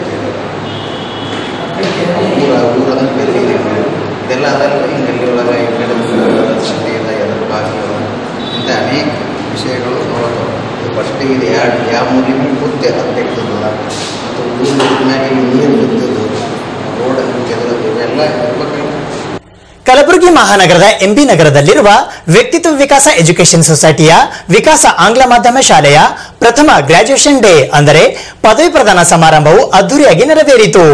ಮತ್ತು ಊರಿನಾಗೆ ನೀರು ಬಿದ್ದದು, ರೋಡ್ ಕೆದರೋದು ಇವೆಲ್ಲ ಇರ್ಬೇಕಾದ್ರೆ ಕಲಬುರಗಿ ಮಹಾನಗರದ ಎಂಬಿ ನಗರದಲ್ಲಿರುವ ವ್ಯಕ್ತಿತ್ವ ವಿಕಾಸ ಎಜುಕೇಷನ್ ಸೊಸೈಟಿಯ ವಿಕಾಸ ಆಂಗ್ಲ ಮಾಧ್ಯಮ ಶಾಲೆಯ ಪ್ರಥಮ ಗ್ರಾಜ್ಯುಯೇಷನ್ ಡೇ ಅಂದರೆ ಪದವಿ ಪ್ರದಾನ ಸಮಾರಂಭವು ಅದ್ದೂರಿಯಾಗಿ ನೆರವೇರಿತು.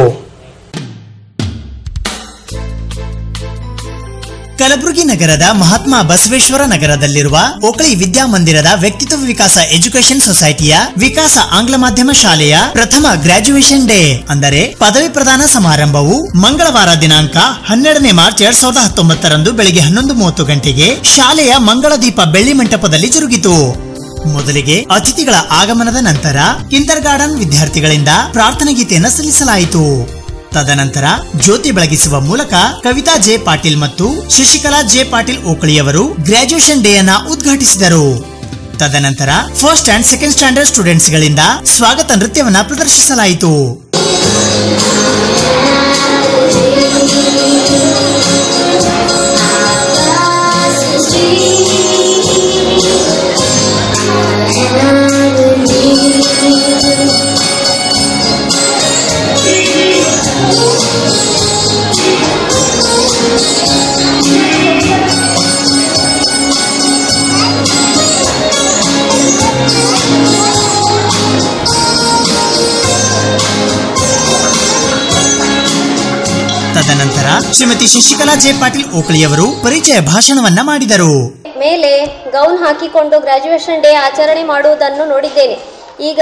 ಕಲಬುರಗಿ ನಗರದ ಮಹಾತ್ಮ ಬಸವೇಶ್ವರ ನಗರದಲ್ಲಿರುವ ಓಕಳಿ ವಿದ್ಯಾಮಂದಿರದ ವ್ಯಕ್ತಿತ್ವ ವಿಕಾಸ ಎಜುಕೇಷನ್ ಸೊಸೈಟಿಯ ವಿಕಾಸ ಆಂಗ್ಲ ಮಾಧ್ಯಮ ಶಾಲೆಯ ಪ್ರಥಮ ಗ್ರಾಜ್ಯುಯೇಷನ್ ಡೇ ಅಂದರೆ ಪದವಿ ಪ್ರದಾನ ಸಮಾರಂಭವು ಮಂಗಳವಾರ ದಿನಾಂಕ 12ನೇ ಮಾರ್ಚ್ 2019 ಬೆಳಗ್ಗೆ 11:30 ಗಂಟೆಗೆ ಶಾಲೆಯ ಮಂಗಳದೀಪ ಬೆಳ್ಳಿ ಮಂಟಪದಲ್ಲಿ ಜರುಗಿತು. ಮೊದಲಿಗೆ ಅತಿಥಿಗಳ ಆಗಮನದ ನಂತರ ಕಿಂಡರ್ ಗಾರ್ಡನ್ ವಿದ್ಯಾರ್ಥಿಗಳಿಂದ ಪ್ರಾರ್ಥನಾ ಗೀತೆಯನ್ನು ಸಲ್ಲಿಸಲಾಯಿತು. ತದನಂತರ ಜ್ಯೋತಿ ಬೆಳಗಿಸುವ ಮೂಲಕ ಕವಿತಾ ಜೆ ಪಾಟೀಲ್ ಮತ್ತು ಶಶಿಕಲಾ ಜೆ ಪಾಟೀಲ್ ಓಕಳಿಯವರು ಗ್ರಾಜ್ಯುಯೇಷನ್ ಡೇ ಅನ್ನು ಉದ್ಘಾಟಿಸಿದರು. ತದನಂತರ first and second standard students ಗಳಿಂದ ಸ್ವಾಗತ ನೃತ್ಯವನ್ನ ಪ್ರದರ್ಶಿಸಲಾಯಿತು. ತದನಂತರ ಶ್ರೀಮತಿ ಶಶಿಕಲಾ ಜೆ ಪಾಟೀಲ್ ಓಕಳಿಯವರು ಪರಿಚಯ ಭಾಷಣವನ್ನ ಮಾಡಿದರು. ಮೇಲೆ ಗೌನ್ ಹಾಕಿಕೊಂಡು ಗ್ರಾಜ್ಯುಯೇಷನ್ ಡೇ ಆಚರಣೆ ಮಾಡುವುದನ್ನು ನೋಡಿದ್ದೇನೆ. ಈಗ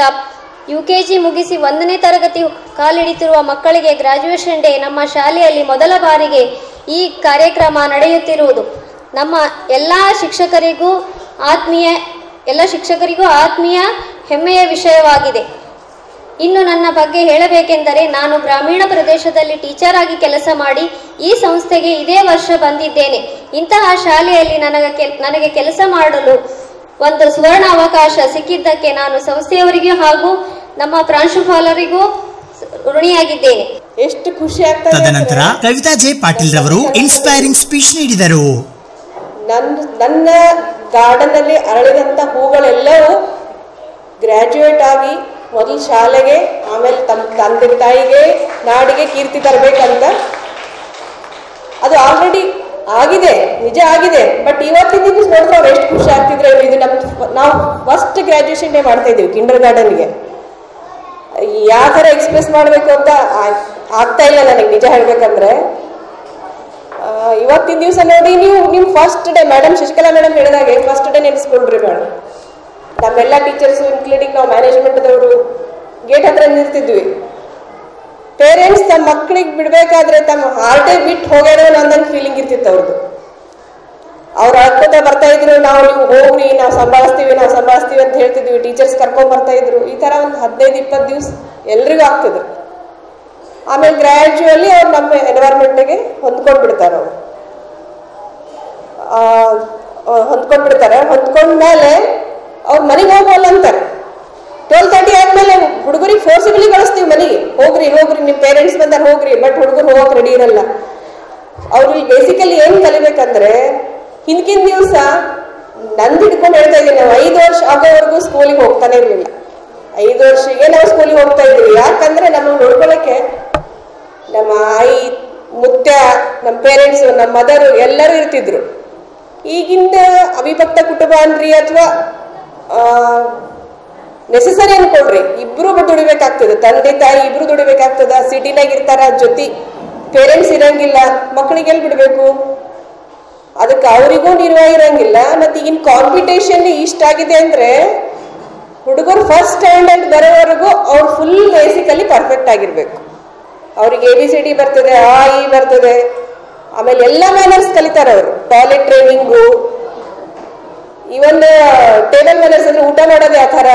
ಯುಕೆಜಿ ಮುಗಿಸಿ 1ನೇ ತರಗತಿ ಕಾಲಿಡುತ್ತಿರುವ ಮಕ್ಕಳಿಗೆ ಗ್ರಾಜ್ಯುಯೇಷನ್ ಡೇ ನಮ್ಮ ಶಾಲೆಯಲ್ಲಿ ಮೊದಲ ಬಾರಿಗೆ ಈ ಕಾರ್ಯಕ್ರಮ ನಡೆಯುತ್ತಿರುವುದು ನಮ್ಮ ಎಲ್ಲ ಶಿಕ್ಷಕರಿಗೂ ಆತ್ಮೀಯ ಹೆಮ್ಮೆಯ ವಿಷಯವಾಗಿದೆ. ಇನ್ನು ನನ್ನ ಬಗ್ಗೆ ಹೇಳಬೇಕೆಂದರೆ ನಾನು ಗ್ರಾಮೀಣ ಪ್ರದೇಶದಲ್ಲಿ ಟೀಚರ್ ಆಗಿ ಕೆಲಸ ಮಾಡಿ ಈ ಸಂಸ್ಥೆಗೆ ಇದೇ ವರ್ಷ ಬಂದಿದ್ದೇನೆ. ಇಂತಹ ಶಾಲೆಯಲ್ಲಿ ನನಗೆ ಕೆಲಸ ಮಾಡಲು ಒಂದು ಸುವರ್ಣ ಅವಕಾಶ ಸಿಕ್ಕಿದ್ದಕ್ಕೆ ನಾನು ಸಂಸ್ಥೆಯವರಿಗೂ ಹಾಗೂ ನಮ್ಮ ಪ್ರಾಂಶುಪಾಲರಿಗೂ ಋಣಿಯಾಗಿದ್ದೇನೆ. ಎಷ್ಟು ಖುಷಿ ಆಗ್ತದೆ. ತದನಂತರ ಕವಿತಾ ಜೆ ಪಾಟೀಲ್ ರವರು ಇನ್ಸ್ಪೈರಿಂಗ್ ಸ್ಪೀಚ್ ನೀಡಿದರು. ನನ್ನ ಗಾರ್ಡನ್ ಅಲ್ಲಿ ಅರಳಿದಂತ ಹೂಗಳೆಲ್ಲವೂ ಗ್ರಾಜ್ಯುಯೇಟ್ ಆಗಿ ಮೊದಲು ಶಾಲೆಗೆ, ಆಮೇಲೆ ತಮ್ಮ ತಂದೆ ತಾಯಿಗೆ, ನಾಡಿಗೆ ಕೀರ್ತಿ ತರಬೇಕಂತ ಅದು ಆಲ್ರೆಡಿ ಆಗಿದೆ, ನಿಜ ಆಗಿದೆ. ಬಟ್ ಇವತ್ತಿನ ದಿನ ನೋಡಿದ್ರೆ ಅವ್ರು ಎಷ್ಟು ಖುಷಿ ಆಗ್ತಿದ್ರೆ. ಇದು ನಾವು ಫಸ್ಟ್ ಗ್ರಾಜ್ಯುಯೇಷನ್ ಡೇ ಮಾಡ್ತಾ ಇದ್ದೀವಿ ಕಿಂಡರ್ ಗಾರ್ಡನ್ಗೆ. ಯಾವ ಥರ ಎಕ್ಸ್ಪ್ರೆಸ್ ಮಾಡಬೇಕು ಅಂತ ಆಗ್ತಾ ಇಲ್ಲ ನನಗೆ ನಿಜ ಹೇಳ್ಬೇಕಂದ್ರೆ. ಇವತ್ತಿನ ದಿವಸ ನೋಡಿ, ನೀವು first day madam Shashikala madam ಹೇಳಿದಾಗೆ ಫಸ್ಟ್ ಡೇ ನೆನೆಸ್ಕೊಳ್ರಿ ಮೇಡಮ್. ನಮ್ಮೆಲ್ಲ ಟೀಚರ್ಸು ಇನ್ಕ್ಲೂಡಿಂಗ್ ನಾವು ಮ್ಯಾನೇಜ್ಮೆಂಟ್ದವರು ಗೇಟ್ ಹತ್ರ ನಿಲ್ತಿದ್ವಿ. ಪೇರೆಂಟ್ಸ್ ತಮ್ಮ ಮಕ್ಕಳಿಗೆ ಬಿಡಬೇಕಾದ್ರೆ ತಮ್ಮ ಹಾರ್ಟೇ ಬಿಟ್ಟು ಹೋಗ್ಯಾರೋ ಅನ್ನೋದಂಗೆ ಫೀಲಿಂಗ್ ಇರ್ತಿತ್ತು ಅವ್ರದ್ದು. ಅವ್ರು ಅಳ್ಕೋತಾ ಬರ್ತಾ ಇದ್ರು, ನೀವು ಹೋಗ್ರಿ, ನಾವು ಸಂಭಾಳಿಸ್ತೀವಿ ಅಂತ ಹೇಳ್ತಿದ್ವಿ. ಟೀಚರ್ಸ್ ಕರ್ಕೊಂಡ್ ಬರ್ತಾ ಇದ್ರು. ಈ ಥರ ಒಂದು 15-20 ದಿವಸ ಎಲ್ರಿಗೂ ಆಗ್ತಿದ್ರು. ಆಮೇಲೆ ಗ್ರ್ಯಾಜುವಲಿ ಅವ್ರು ನಮ್ಮ ಎನ್ವೈರ್ಮೆಂಟ್ಗೆ ಹೊಂದ್ಕೊಂಡ್ಬಿಡ್ತಾರೆ. ಹೊಂದ್ಕೊಂಡ್ಮೇಲೆ ಅವ್ರು ಮನೆಗೆ ಹೋಗೋಲ್ಲ ಅಂತಾರೆ. 12:30 ಆದ್ಮೇಲೆ ಹುಡುಗರಿಗೆ ಫೋರ್ಸಿಬಲಿ ಕಳಿಸ್ತೀವಿ ಮನೆಗೆ, ಹೋಗ್ರಿ ನಿಮ್ಮ ಪೇರೆಂಟ್ಸ್ ಬಂದಾರ ಹೋಗ್ರಿ. ಬಟ್ ಹುಡುಗರು ಹೋಗಕ್ ರೆಡಿ ಇರಲ್ಲ. ಅವ್ರಿಗೆ ಬೇಸಿಕಲಿ ಏನ್ ಕಲಿಬೇಕಂದ್ರೆ, ಹಿಂದಿನ ದಿವಸ ನಂದು ಹಿಡ್ಕೊಂಡು ಹೇಳ್ತಾ ಇದ್ದೀನಿ, ನಾವು 5 ವರ್ಷ ಆಗೋವರೆಗೂ ಸ್ಕೂಲಿಗೆ ಹೋಗ್ತಾನೆ ಇರ್ಲಿಲ್ಲ. 5 ವರ್ಷಕ್ಕೆ ನಾವು ಸ್ಕೂಲಿಗೆ ಹೋಗ್ತಾ ಇದ್ವಿ. ಯಾಕಂದ್ರೆ ನಮಗೆ ನೋಡ್ಕೊಳಕ್ಕೆ ನಮ್ಮ ಆಯಿ, ಮುತ್ಯ, ನಮ್ಮ ಪೇರೆಂಟ್ಸ್, ನಮ್ಮ ಮದರು ಎಲ್ಲರೂ ಇರ್ತಿದ್ರು. ಈಗಿಂದ ಅವಿಭಕ್ತ ಕುಟುಂಬ ಅನ್ರಿ ಅಥವಾ ನೆಸೆಸರಿ ಅನ್ಕೊಳ್ರಿ, ಇಬ್ರು ದುಡಿಬೇಕಾಗ್ತದೆ. ತಂದೆ ತಾಯಿ ಇಬ್ರು ದುಡಿಬೇಕಾಗ್ತದ. ಸಿಟಿನಾಗ ಇರ್ತಾರ, ಜೊತೆ ಪೇರೆಂಟ್ಸ್ ಇರಂಗಿಲ್ಲ, ಮಕ್ಕಳಿಗೆ ಎಲ್ಲಿ ಬಿಡ್ಬೇಕು? ಅದಕ್ಕೆ ಅವರಿಗೂ ನಿರ್ವಾಹ ಇರಂಗಿಲ್ಲ. ಮತ್ತೆ ಈಗಿನ ಕಾಂಪಿಟೇಷನ್ ಇಷ್ಟಾಗಿದೆ ಅಂದ್ರೆ ಹುಡುಗರು ಫಸ್ಟ್ ಸ್ಟ್ಯಾಂಡರ್ಡ್ ಬರೋವರೆಗೂ ಅವ್ರು ಫುಲ್ ಬೇಸಿಕಲಿ ಪರ್ಫೆಕ್ಟ್ ಆಗಿರ್ಬೇಕು. ಅವ್ರಿಗೆ ABCD ಬರ್ತದೆ, ಆ ಈ ಬರ್ತದೆ, ಆಮೇಲೆ ಎಲ್ಲ ಮ್ಯಾನರ್ಸ್ ಕಲಿತಾರೆ ಅವರು. ಟಾಯ್ಲೆಟ್ ಟ್ರೈನಿಂಗು, ಇವನ್ ಟೇಬಲ್ ಮ್ಯಾನರ್ಸ್ ಅಂದ್ರೆ ಊಟ ಮಾಡೋದು ಯಾವ ಥರ,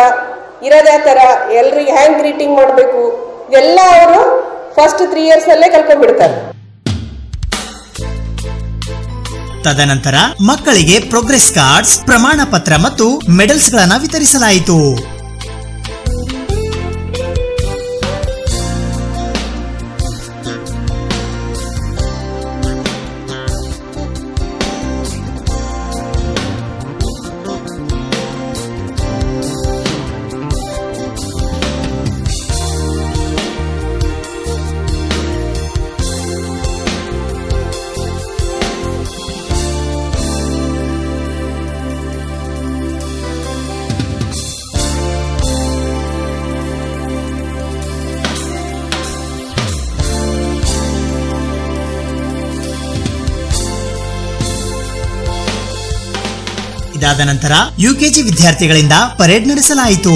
ಇರೋದು ಯಾವ ಥರ, ಎಲ್ರಿಗೆ ಹ್ಯಾಂಗ್ ಗ್ರೀಟಿಂಗ್ ಮಾಡಬೇಕು, ಇದೆಲ್ಲ ಅವರು ಫಸ್ಟ್ 3 years ಅಲ್ಲೇ ಕಲ್ಕೊಂಡ್ಬಿಡ್ತಾರೆ. ತದನಂತರ ಮಕ್ಕಳಿಗೆ ಪ್ರೋಗ್ರೆಸ್ ಕಾರ್ಡ್ಸ್, ಪ್ರಮಾಣ ಪತ್ರ ಮತ್ತು ಮೆಡಲ್ಸ್ ಗಳನ್ನು ವಿತರಿಸಲಾಯಿತು. ಇದಾದ ನಂತರ ಯುಕೆಜಿ ವಿದ್ಯಾರ್ಥಿಗಳಿಂದ ಪರೇಡ್ ನಡೆಸಲಾಯಿತು.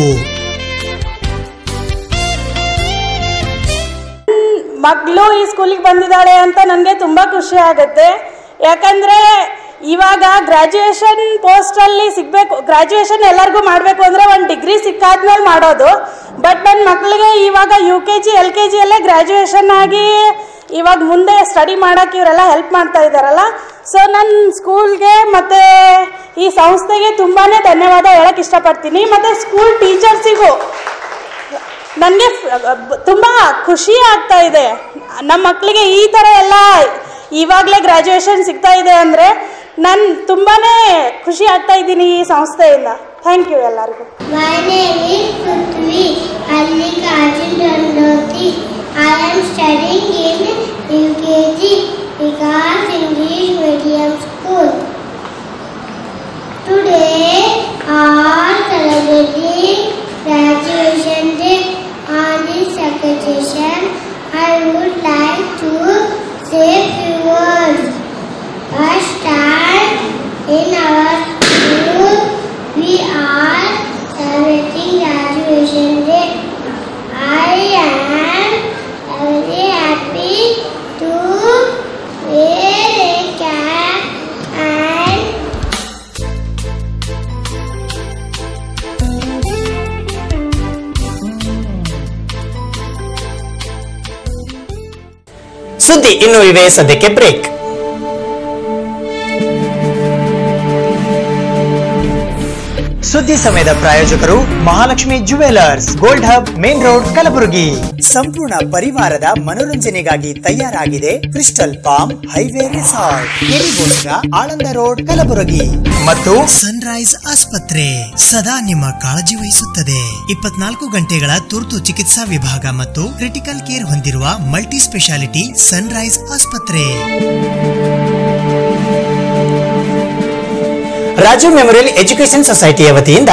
ಮಗಳು ಈ ಸ್ಕೂಲಿಗೆ ಬಂದಿದ್ದಾಳೆ ಅಂತ ನನಗೆ ತುಂಬ ಖುಷಿ ಆಗುತ್ತೆ. ಯಾಕಂದರೆ ಇವಾಗ ಗ್ರ್ಯಾಜುಯೇಷನ್ ಪೋಸ್ಟಲ್ಲಿ ಸಿಗಬೇಕು, ಗ್ರ್ಯಾಜುಯೇಷನ್ ಎಲ್ಲರಿಗೂ ಮಾಡಬೇಕು ಅಂದರೆ ಒಂದು ಡಿಗ್ರಿ ಸಿಕ್ಕಾದ್ಮೇಲೆ ಮಾಡೋದು. ಬಟ್ ನನ್ನ ಮಕ್ಕಳಿಗೆ ಇವಾಗ UKG LKG ಯಲ್ಲೇ ಗ್ರ್ಯಾಜುಯೇಷನ್ ಆಗಿ ಇವಾಗ ಮುಂದೆ ಸ್ಟಡಿ ಮಾಡೋಕ್ಕೆ ಇವರೆಲ್ಲ ಹೆಲ್ಪ್ ಮಾಡ್ತಾ ಇದ್ದಾರಲ್ಲ. ಸೊ ನನ್ನ ಸ್ಕೂಲ್ಗೆ ಮತ್ತು ಈ ಸಂಸ್ಥೆಗೆ ತುಂಬಾ ಧನ್ಯವಾದ ಹೇಳಕ್ಕೆ ಇಷ್ಟಪಡ್ತೀನಿ. ಮತ್ತು ಸ್ಕೂಲ್ ಟೀಚರ್ಸಿಗೂ ನನಗೆ ತುಂಬ ಖುಷಿ ಆಗ್ತಾ ಇದೆ. ನಮ್ಮ ಮಕ್ಕಳಿಗೆ ಈ ಥರ ಎಲ್ಲ ಇವಾಗಲೇ ಗ್ರ್ಯಾಜುಯೇಷನ್ ಸಿಗ್ತಾ ಇದೆ ಅಂದರೆ ನಾನು ತುಂಬಾ ಖುಷಿ ಆಗ್ತಾ ಇದ್ದೀನಿ ಈ ಸಂಸ್ಥೆಯಿಂದ. ಥ್ಯಾಂಕ್ ಯು ಎಲ್ಲರಿಗೂ. My name is Prithvi Allikajin Dandoti. I am studying in UKG Vikas English Medium School. Today are celebrating graduation day. On this occasion, I would like to say few words. First time in our school, we are celebrating graduation day. I am very happy to wear a cap and ಸುದ್ದಿ ಇನ್ನು ಇವೆ, ಸದ್ಯಕ್ಕೆ break. ಸುದ್ದಿ ಸಮಯದ ಪ್ರಾಯೋಜಕರು Mahalakshmi jewellers, gold hub, main road, Kalaburagi. ಸಂಪೂರ್ಣ ಪರಿವಾರದ ಮನೋರಂಜನೆಗಾಗಿ ತಯಾರಾಗಿದೆ ಕ್ರಿಸ್ಟಲ್ ಪಾಮ್ ಹೈವೇ ರೆಸಾರ್ಟ್, ಕೆರಿಗೋಸ್ಕರ, ಆಳಂದ ರೋಡ್, ಕಲಬುರಗಿ. ಮತ್ತು ಸನ್ರೈಸ್ ಆಸ್ಪತ್ರೆ ಸದಾ ನಿಮ್ಮ ಕಾಳಜಿ ವಹಿಸುತ್ತದೆ. 24 ಗಂಟೆಗಳ ತುರ್ತು ಚಿಕಿತ್ಸಾ ವಿಭಾಗ ಮತ್ತು ಕ್ರಿಟಿಕಲ್ ಕೇರ್ ಹೊಂದಿರುವ ಮಲ್ಟಿ ಸ್ಪೆಷಾಲಿಟಿ ಸನ್ರೈಸ್ ಆಸ್ಪತ್ರೆ. ರಾಜೀವ್ ಮೆಮೋರಿಯಲ್ ಎಜುಕೇಷನ್ ಸೊಸೈಟಿಯ ವತಿಯಿಂದ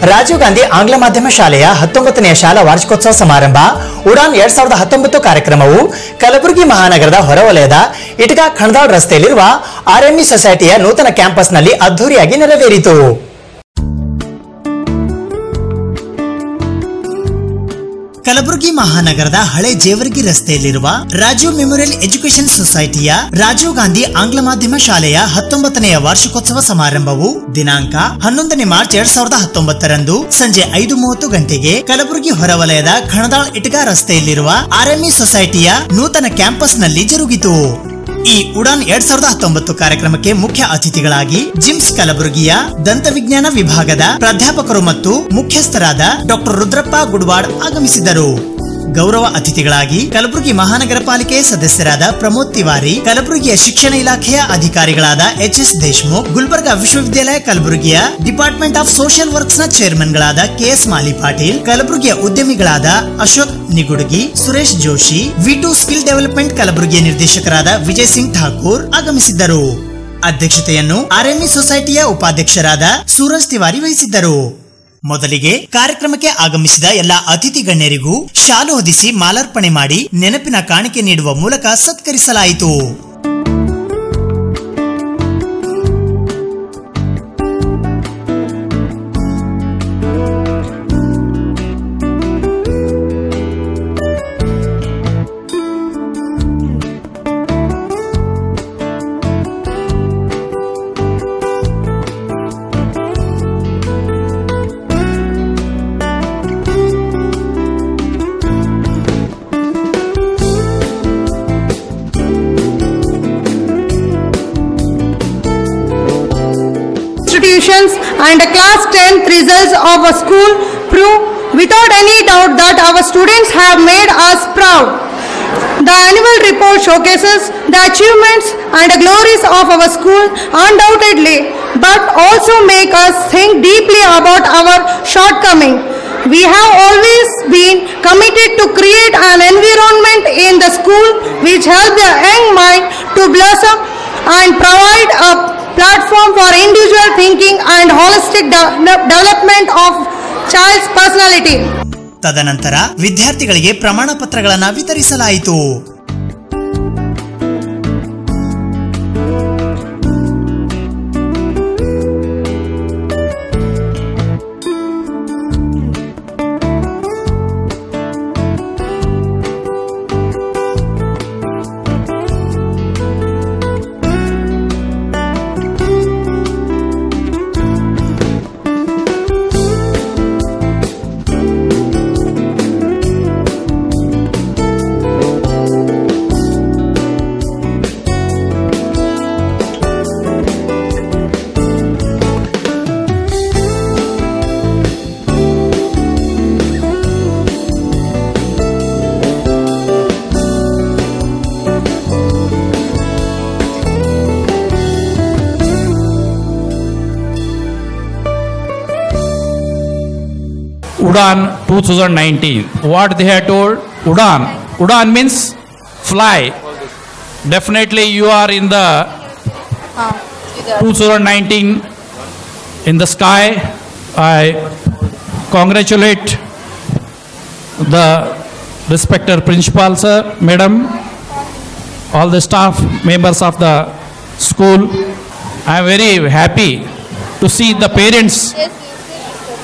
ರಾಜೀವ್ ಗಾಂಧಿ ಆಂಗ್ಲ ಮಾಧ್ಯಮ ಶಾಲೆಯ 19ನೇ ಶಾಲಾ ವಾರ್ಷಿಕೋತ್ಸವ ಸಮಾರಂಭ ಉಡಾನ್ 2019 ಕಾರ್ಯಕ್ರಮವು ಕಲಬುರಗಿ ಮಹಾನಗರದ ಹೊರವಲಯದ ಇಟಗಾ ಖಣದಾಳ್ ರಸ್ತೆಯಲ್ಲಿರುವ RME ಸೊಸೈಟಿಯ ನೂತನ ಕ್ಯಾಂಪಸ್ನಲ್ಲಿ ಅದ್ದೂರಿಯಾಗಿ ನೆರವೇರಿತು. ಕಲಬುರಗಿ ಮಹಾನಗರದ ಹಳೆ ಜೇವರ್ಗಿ ರಸ್ತೆಯಲ್ಲಿರುವ ರಾಜೀವ್ ಮೆಮೋರಿಯಲ್ ಎಜುಕೇಷನ್ ಸೊಸೈಟಿಯ ರಾಜೀವ್ ಗಾಂಧಿ ಆಂಗ್ಲ ಮಾಧ್ಯಮ ಶಾಲೆಯ 19ನೆಯ ವಾರ್ಷಿಕೋತ್ಸವ ಸಮಾರಂಭವು ದಿನಾಂಕ 11 ಮಾರ್ಚ್ 2019 ಸಂಜೆ 5:30 ಗಂಟೆಗೆ ಕಲಬುರಗಿ ಹೊರವಲಯದ ಖಣದಾಳ್ ಇಟಗಾ ರಸ್ತೆಯಲ್ಲಿರುವ RME ಸೊಸೈಟಿಯ ನೂತನ ಕ್ಯಾಂಪಸ್ನಲ್ಲಿ ಜರುಗಿತು. ಈ ಉಡಾನ್ 2019 ಕಾರ್ಯಕ್ರಮಕ್ಕೆ ಮುಖ್ಯ ಅತಿಥಿಗಳಾಗಿ ಜಿಮ್ಸ್ ಕಲಬುರಗಿಯ ದಂತವಿಜ್ಞಾನ ವಿಭಾಗದ ಪ್ರಾಧ್ಯಾಪಕರು ಮತ್ತು ಮುಖ್ಯಸ್ಥರಾದ ಡಾಕ್ಟರ್ ರುದ್ರಪ್ಪ ಗುಡ್ವಾಡ್ ಆಗಮಿಸಿದರು. ಗೌರವ ಅತಿಥಿಗಳಾಗಿ ಕಲಬುರಗಿ ಮಹಾನಗರ ಪಾಲಿಕೆ ಸದಸ್ಯರಾದ ಪ್ರಮೋದ್ ತಿವಾರಿ, ಕಲಬುರಗಿಯ ಶಿಕ್ಷಣ ಇಲಾಖೆಯ ಅಧಿಕಾರಿಗಳಾದ HS ದೇಶಮುಖ್, ಗುಲ್ಬರ್ಗಾ ವಿಶ್ವವಿದ್ಯಾಲಯ ಕಲಬುರಗಿಯ ಡಿಪಾರ್ಟ್ಮೆಂಟ್ ಆಫ್ ಸೋಷಿಯಲ್ ವರ್ಕ್ಸ್ ನ ಚೇರ್ಮನ್ಗಳಾದ KS ಮಾಲಿ ಪಾಟೀಲ್, ಕಲಬುರಗಿಯ ಉದ್ಯಮಿಗಳಾದ Ashok Nigudagi, Suresh Joshi, V2 skill development ಕಲಬುರಗಿಯ ನಿರ್ದೇಶಕರಾದ ವಿಜಯ್ ಸಿಂಗ್ ಠಾಕೂರ್ ಆಗಮಿಸಿದ್ದರು. ಅಧ್ಯಕ್ಷತೆಯನ್ನು RME ಸೊಸೈಟಿಯ ಉಪಾಧ್ಯಕ್ಷರಾದ ಸೂರಜ್ ತಿವಾರಿ ವಹಿಸಿದ್ದರು. ಮೊದಲಿಗೆ ಕಾರ್ಯಕ್ರಮಕ್ಕೆ ಆಗಮಿಸಿದ ಎಲ್ಲಾ ಅತಿಥಿ ಗಣ್ಯರಿಗೂ ಶಾಲು ಹೊದಿಸಿ ಮಾಲಾರ್ಪಣೆ ಮಾಡಿ ನೆನಪಿನ ಕಾಣಿಕೆ ನೀಡುವ ಮೂಲಕ ಸತ್ಕರಿಸಲಾಯಿತು. And the class 10th results of a school prove without any doubt that our students have made us proud. The annual report showcases the achievements and the glories of our school undoubtedly, but also make us think deeply about our shortcomings. We have always been committed to create an environment in the school which helps the young mind to blossom and provide a platform for individual thinking and holistic development of child's personality. ತದನಂತರ ವಿದ್ಯಾರ್ಥಿಗಳಿಗೆ ಪ್ರಮಾಣ ಪತ್ರಗಳನ್ನು ವಿತರಿಸಲಾಯಿತು. Udan 2019. What they have told? Udan. Udan means fly. Definitely you are in the 2019 in the sky. I congratulate the respected principal sir, madam, all the staff members of the school. I am very happy to see the parents,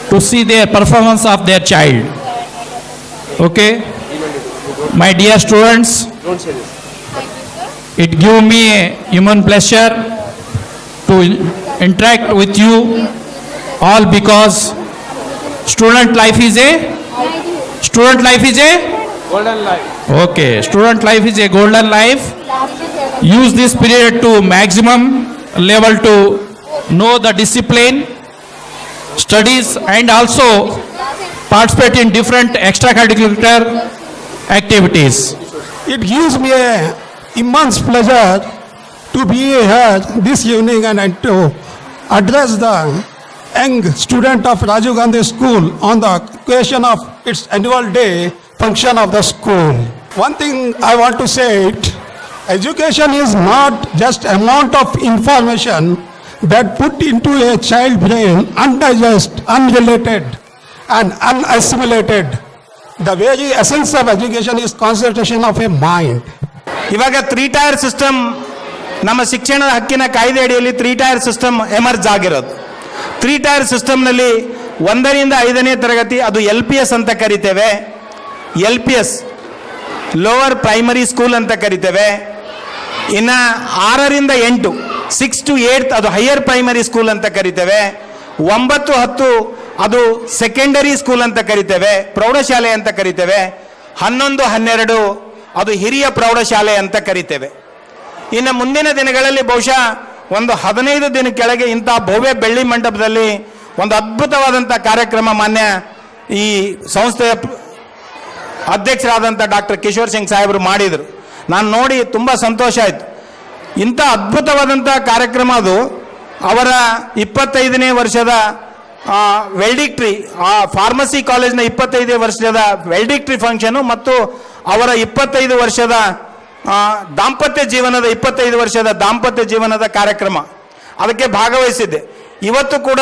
to see their performance of their child. Okay, my dear students, it gives me a human pleasure to interact with you all, because student life is a golden life. Okay, student life is a golden life. Use this period to maximum level to know the discipline, studies, and also participate in different extracurricular activities. It gives me an immense pleasure to be here this evening and to address the young student of Rajiv Gandhi School on the occasion of its annual day function of the school. One thing I want to say it, education is not just amount of information that put into a child brain undigested, unrelated and unassimilated. The very essence of education is concentration of a mind. ಇವಾಗ 3 tier system ನಮ್ಮ ಶಿಕ್ಷಣದ ಹಕ್ಕಿನ ಕಾಯ್ದೆ ಅಡಿಯಲ್ಲಿ 3 tier system emerge ಆಗಿರೋದು. 3 tyre ಸಿಸ್ಟಮ್ನಲ್ಲಿ 1ರಿಂದ 5ನೇ ತರಗತಿ ಅದು LPS ಅಂತ ಕರಿತೇವೆ. LPS ಲೋವರ್ ಪ್ರೈಮರಿ ಸ್ಕೂಲ್ ಅಂತ ಕರಿತೇವೆ. ಇನ್ನು 6ರಿಂದ 8 6 to 8 ಅದು ಹೈಯರ್ ಪ್ರೈಮರಿ ಸ್ಕೂಲ್ ಅಂತ ಕರಿತೇವೆ. 9, 10 ಅದು ಸೆಕೆಂಡರಿ ಸ್ಕೂಲ್ ಅಂತ ಕರಿತೇವೆ, ಪ್ರೌಢಶಾಲೆ ಅಂತ ಕರಿತೇವೆ. 11, 12 ಅದು ಹಿರಿಯ ಪ್ರೌಢಶಾಲೆ ಅಂತ ಕರಿತೇವೆ. ಇನ್ನು ಮುಂದಿನ ದಿನಗಳಲ್ಲಿ ಬಹುಶಃ ಒಂದು 15 ದಿನ ಕೆಳಗೆ ಇಂಥ ಭವ್ಯ ಬೆಳ್ಳಿ ಮಂಟಪದಲ್ಲಿ ಒಂದು ಅದ್ಭುತವಾದಂಥ ಕಾರ್ಯಕ್ರಮ ಮಾನ್ಯ ಈ ಸಂಸ್ಥೆಯ ಅಧ್ಯಕ್ಷರಾದಂಥ ಡಾಕ್ಟರ್ ಕಿಶೋರ್ ಸಿಂಗ್ ಸಾಹೇಬರು ಮಾಡಿದರು. ನಾನು ನೋಡಿ ತುಂಬ ಸಂತೋಷ ಆಯಿತು. ಇಂಥ ಅದ್ಭುತವಾದಂಥ ಕಾರ್ಯಕ್ರಮ ಅದು. ಅವರ 25ನೇ ವರ್ಷದ ವೆಲ್ಡಿಕ್ಟ್ರಿ, ಫಾರ್ಮಸಿ ಕಾಲೇಜ್ನ 25ನೇ ವರ್ಷದ ವೆಲ್ಡಿಕ್ಟ್ರಿ ಫಂಕ್ಷನು ಮತ್ತು ಅವರ 25 ವರ್ಷದ ದಾಂಪತ್ಯ ಜೀವನದ 25 ವರ್ಷದ ದಾಂಪತ್ಯ ಜೀವನದ ಕಾರ್ಯಕ್ರಮ, ಅದಕ್ಕೆ ಭಾಗವಹಿಸಿದ್ದೆ. ಇವತ್ತು ಕೂಡ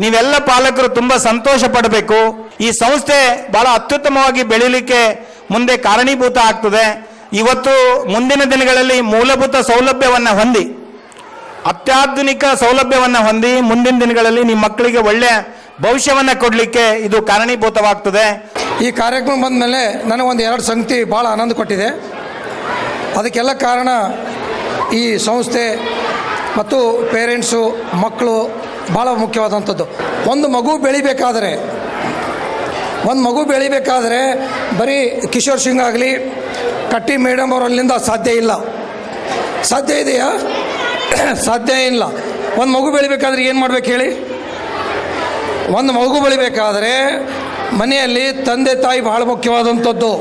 ನೀವೆಲ್ಲ ಪಾಲಕರು ತುಂಬ ಸಂತೋಷ ಪಡಬೇಕು. ಈ ಸಂಸ್ಥೆ ಬಹಳ ಅತ್ಯುತ್ತಮವಾಗಿ ಬೆಳೀಲಿಕ್ಕೆ ಮುಂದೆ ಕಾರಣೀಭೂತ ಆಗ್ತದೆ. ಇವತ್ತು ಮುಂದಿನ ದಿನಗಳಲ್ಲಿ ಮೂಲಭೂತ ಸೌಲಭ್ಯವನ್ನು ಹೊಂದಿ, ಅತ್ಯಾಧುನಿಕ ಸೌಲಭ್ಯವನ್ನು ಹೊಂದಿ ಮುಂದಿನ ದಿನಗಳಲ್ಲಿ ನಿಮ್ಮ ಮಕ್ಕಳಿಗೆ ಒಳ್ಳೆಯ ಭವಿಷ್ಯವನ್ನು ಕೊಡಲಿಕ್ಕೆ ಇದು ಕಾರಣೀಭೂತವಾಗ್ತದೆ. ಈ ಕಾರ್ಯಕ್ರಮ ಬಂದ ಮೇಲೆ ನನಗೊಂದು 2 ಸಂಗತಿ ಭಾಳ ಆನಂದ ಕೊಟ್ಟಿದೆ. ಅದಕ್ಕೆಲ್ಲ ಕಾರಣ ಈ ಸಂಸ್ಥೆ ಮತ್ತು ಪೇರೆಂಟ್ಸು, ಮಕ್ಕಳು ಭಾಳ ಮುಖ್ಯವಾದಂಥದ್ದು. ಒಂದು ಮಗು ಬೆಳಿಬೇಕಾದ್ರೆ ಬರೀ ಕಿಶೋರ್ ಸಿಂಗ್ ಆಗಲಿ, ಕಟ್ಟಿ ಮೇಡಮ್ ಅವರಲ್ಲಿಂದ ಸಾಧ್ಯ ಇಲ್ಲ. ಸಾಧ್ಯ ಇದೆಯಾ? ಸಾಧ್ಯ ಇಲ್ಲ. ಒಂದು ಮಗು ಬೆಳಿಬೇಕಾದ್ರೆ ಏನು ಮಾಡ್ಬೇಕು ಹೇಳಿ? ಒಂದು ಮಗು ಬೆಳಿಬೇಕಾದ್ರೆ ಮನೆಯಲ್ಲಿ ತಂದೆ ತಾಯಿ ಬಹಳ ಮುಖ್ಯವಾದಂಥದ್ದು.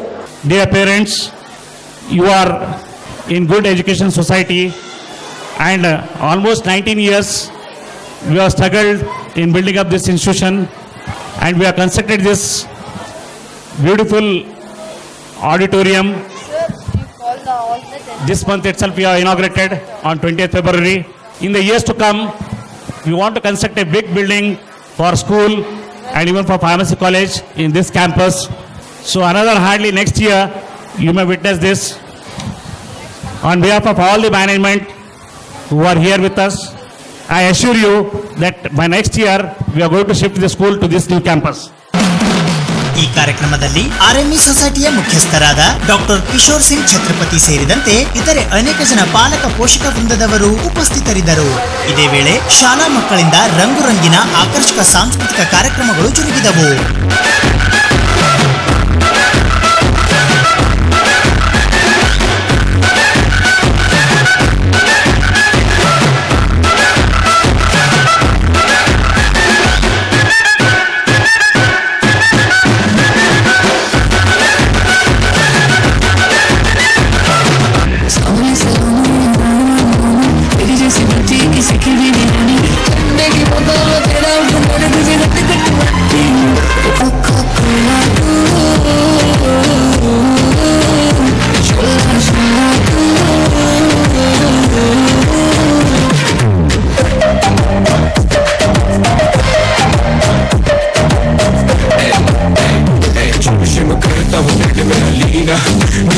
Dear parents, you are in good education society and almost 19 years we have struggled in building up this institution and we have constructed this beautiful auditorium. This month itself we have inaugurated on 20th February. In the years to come, we want to construct a big building for school and even for pharmacy college in this campus. So another hardly next year, you may witness this. On behalf of all the management who are here with us, I assure you that by next year, we are going to shift the school to this new campus. ಈ ಕಾರ್ಯಕ್ರಮದಲ್ಲಿ RME ಸೊಸೈಟಿಯ ಮುಖ್ಯಸ್ಥರಾದ doctor Kishore Singh Chhatrapati ಸೇರಿದಂತೆ ಇತರೆ ಅನೇಕ ಜನ ಪಾಲಕ ಪೋಷಕ ವೃಂದದವರು ಉಪಸ್ಥಿತರಿದ್ದರು. ಇದೇ ವೇಳೆ ಶಾಲಾ ಮಕ್ಕಳಿಂದ ರಂಗುರಂಗಿನ ಆಕರ್ಷಕ ಸಾಂಸ್ಕೃತಿಕ ಕಾರ್ಯಕ್ರಮಗಳು ಜರುಗಿದವು. Make it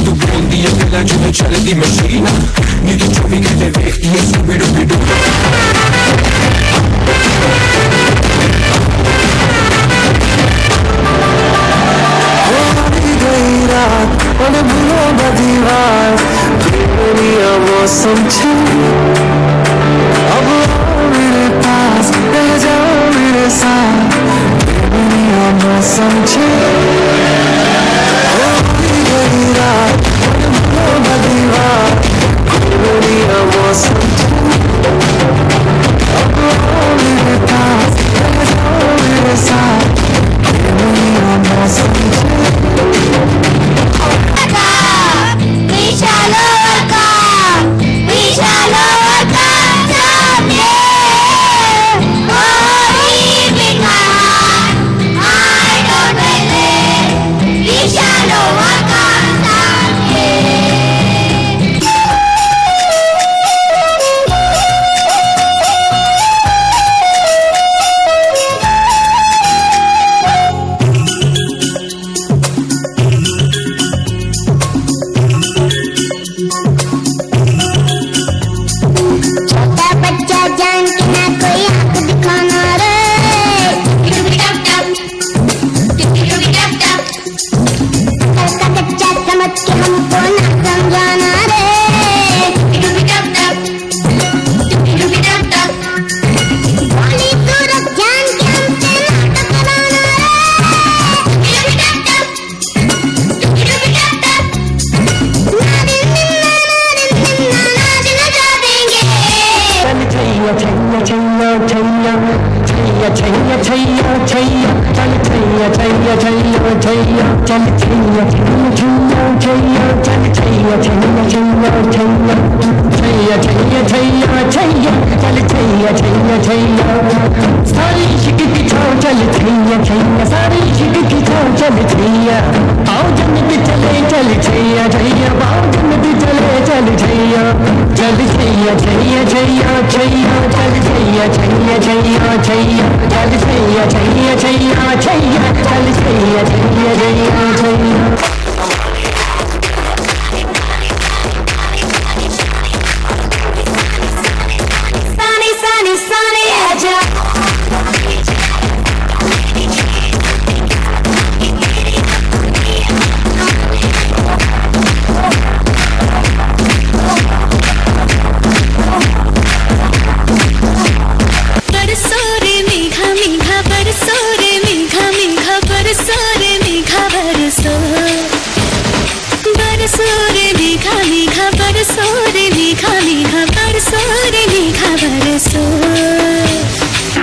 tu biondi e te la giudicare di messina, mi dicevi che le vecchie subito bidu. On a boulot de dीवार दुनिया मौसम छे अब मेरे पास रह जाओ मेरे साथ दुनिया मौसम छे गई रात on a boulot de दीवार दुनिया मौसम छे अब मेरे पास रह जाओ मेरे साथ दुनिया मौसम छे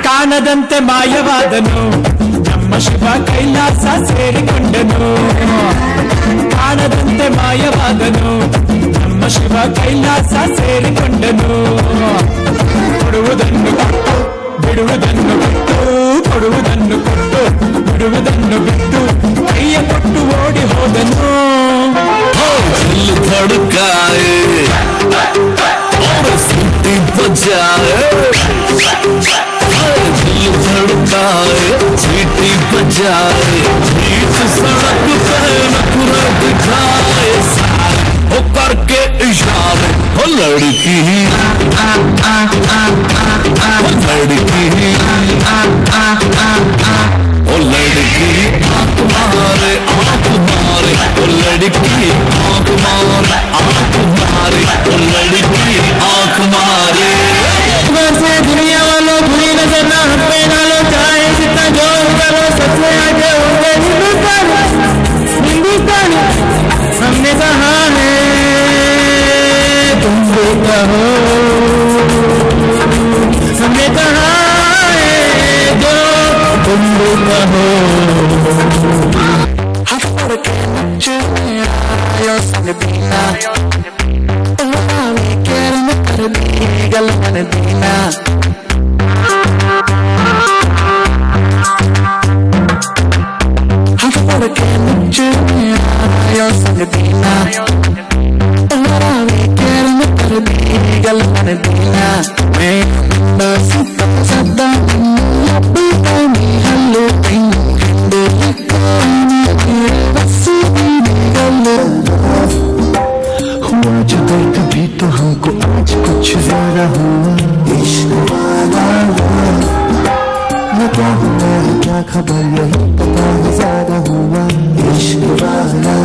ಕಾಣದಂತೆ ಮಾಯವಾದನು ನಮ್ಮ ಶಿವ ಕೈಲಾಸ ಸೇರಿಕೊಂಡನು ಕಾಣದಂತೆ ಮಾಯವಾದನು ನಮ್ಮ ಶಿವ ಕೈಲಾಸ ಸೇರಿಕೊಂಡನು ಕೊಡುವುದನ್ನು ಕೊಟ್ಟು ಬಿಡುವುದನ್ನು ಬಿಟ್ಟು ಕೊಡುವುದನ್ನು ಕೊಟ್ಟು ಬಿಡುವುದನ್ನು ಬಿಟ್ಟು ಕೈಯ ಕೊಟ್ಟು ಓಡಿ ಹೋದನು धड़काए और सीटी बजाए दिल धड़काए सीटी बजाए बीच सड़क पे नखरा दिखाए वो करके इशारे वो लड़की वो लड़की आंख मारे वो लड़की आंख मारे वो लड़की आंख मारे वैसे दुनिया वालों बुरी नजर ना हटे ना लो चाहे जितना जोर करो सबसे आगे होगा हिंदुस्तान हमने कहा है तुम भी कहो हमने कहा है जो तुम भी कहो कुछ ज़्यादा हुआ इश्क वाला मैं क्या हुआ क्या खबर यही पता है ज़्यादा हुआ इश्क वाला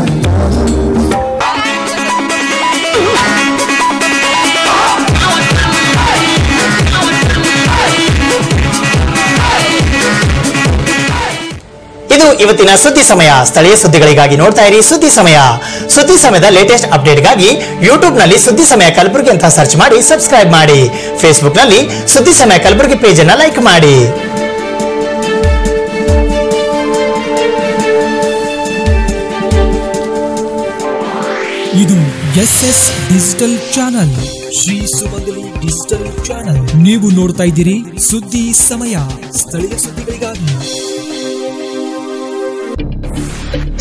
ಇದು ಇವತ್ತಿನ ಸುದ್ದಿ ಸಮಯ. ಸ್ಥಳೀಯ ಸುದ್ದಿಗಳಿಗಾಗಿ ನೋಡ್ತಾ ಇರಿ ಸುದ್ದಿ ಸಮಯ. ಸುದ್ದಿ ಸಮಯದ ಲೇಟೆಸ್ಟ್ ಅಪ್ಡೇಟ್ಗಾಗಿ ಯೂಟ್ಯೂಬ್ ನಲ್ಲಿ ಸುದ್ದಿ ಸಮಯ ಕಲಬುರಗಿ ಅಂತ ಸರ್ಚ್ ಮಾಡಿ ಸಬ್ಸ್ಕ್ರೈಬ್ ಮಾಡಿ. ಫೇಸ್ಬುಕ್ ನಲ್ಲಿ ಸುದ್ದಿ ಸಮಯ ಕಲಬುರಗಿ ಪೇಜ್ ಅನ್ನು ಲೈಕ್ ಮಾಡಿ. ಇದು SS ಡಿಜಿಟಲ್ ಚಾನಲ್, ಶ್ರೀ ಸುಮಂಗಲಿ ಡಿಜಿಟಲ್ ಚಾನಲ್. ನೀವು ನೋಡ್ತಾ ಇದ್ದೀರಿ ಸುದ್ದಿ ಸಮಯ, ಸ್ಥಳೀಯ ಸುದ್ದಿಗಳಿಗಾಗಿ.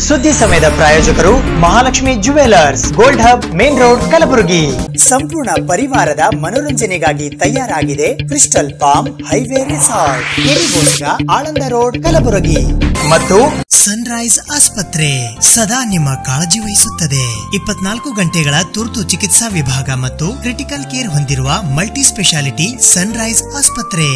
ಸುದ್ದಿ ಸಮಯದ ಪ್ರಾಯೋಜಕರು Mahalakshmi jewellers, gold hub, main road, Kalaburagi. ಸಂಪೂರ್ಣ ಪರಿವಾರದ ಮನೋರಂಜನೆಗಾಗಿ ತಯಾರಾಗಿದೆ ಕ್ರಿಸ್ಟಲ್ ಪಾಮ್ ಹೈವೇ ರೆಸಾರ್ಟ್, ಕೆರಿಗೋಸ್ಗ, ಆಳಂದ ರೋಡ್, ಕಲಬುರಗಿ. ಮತ್ತು ಸನ್ರೈಸ್ ಆಸ್ಪತ್ರೆ ಸದಾ ನಿಮ್ಮ ಕಾಳಜಿ ವಹಿಸುತ್ತದೆ. 24 ಗಂಟೆಗಳ ತುರ್ತು ಚಿಕಿತ್ಸಾ ವಿಭಾಗ ಮತ್ತು ಕ್ರಿಟಿಕಲ್ ಕೇರ್ ಹೊಂದಿರುವ ಮಲ್ಟಿ ಸ್ಪೆಷಾಲಿಟಿ ಸನ್ರೈಸ್ ಆಸ್ಪತ್ರೆ.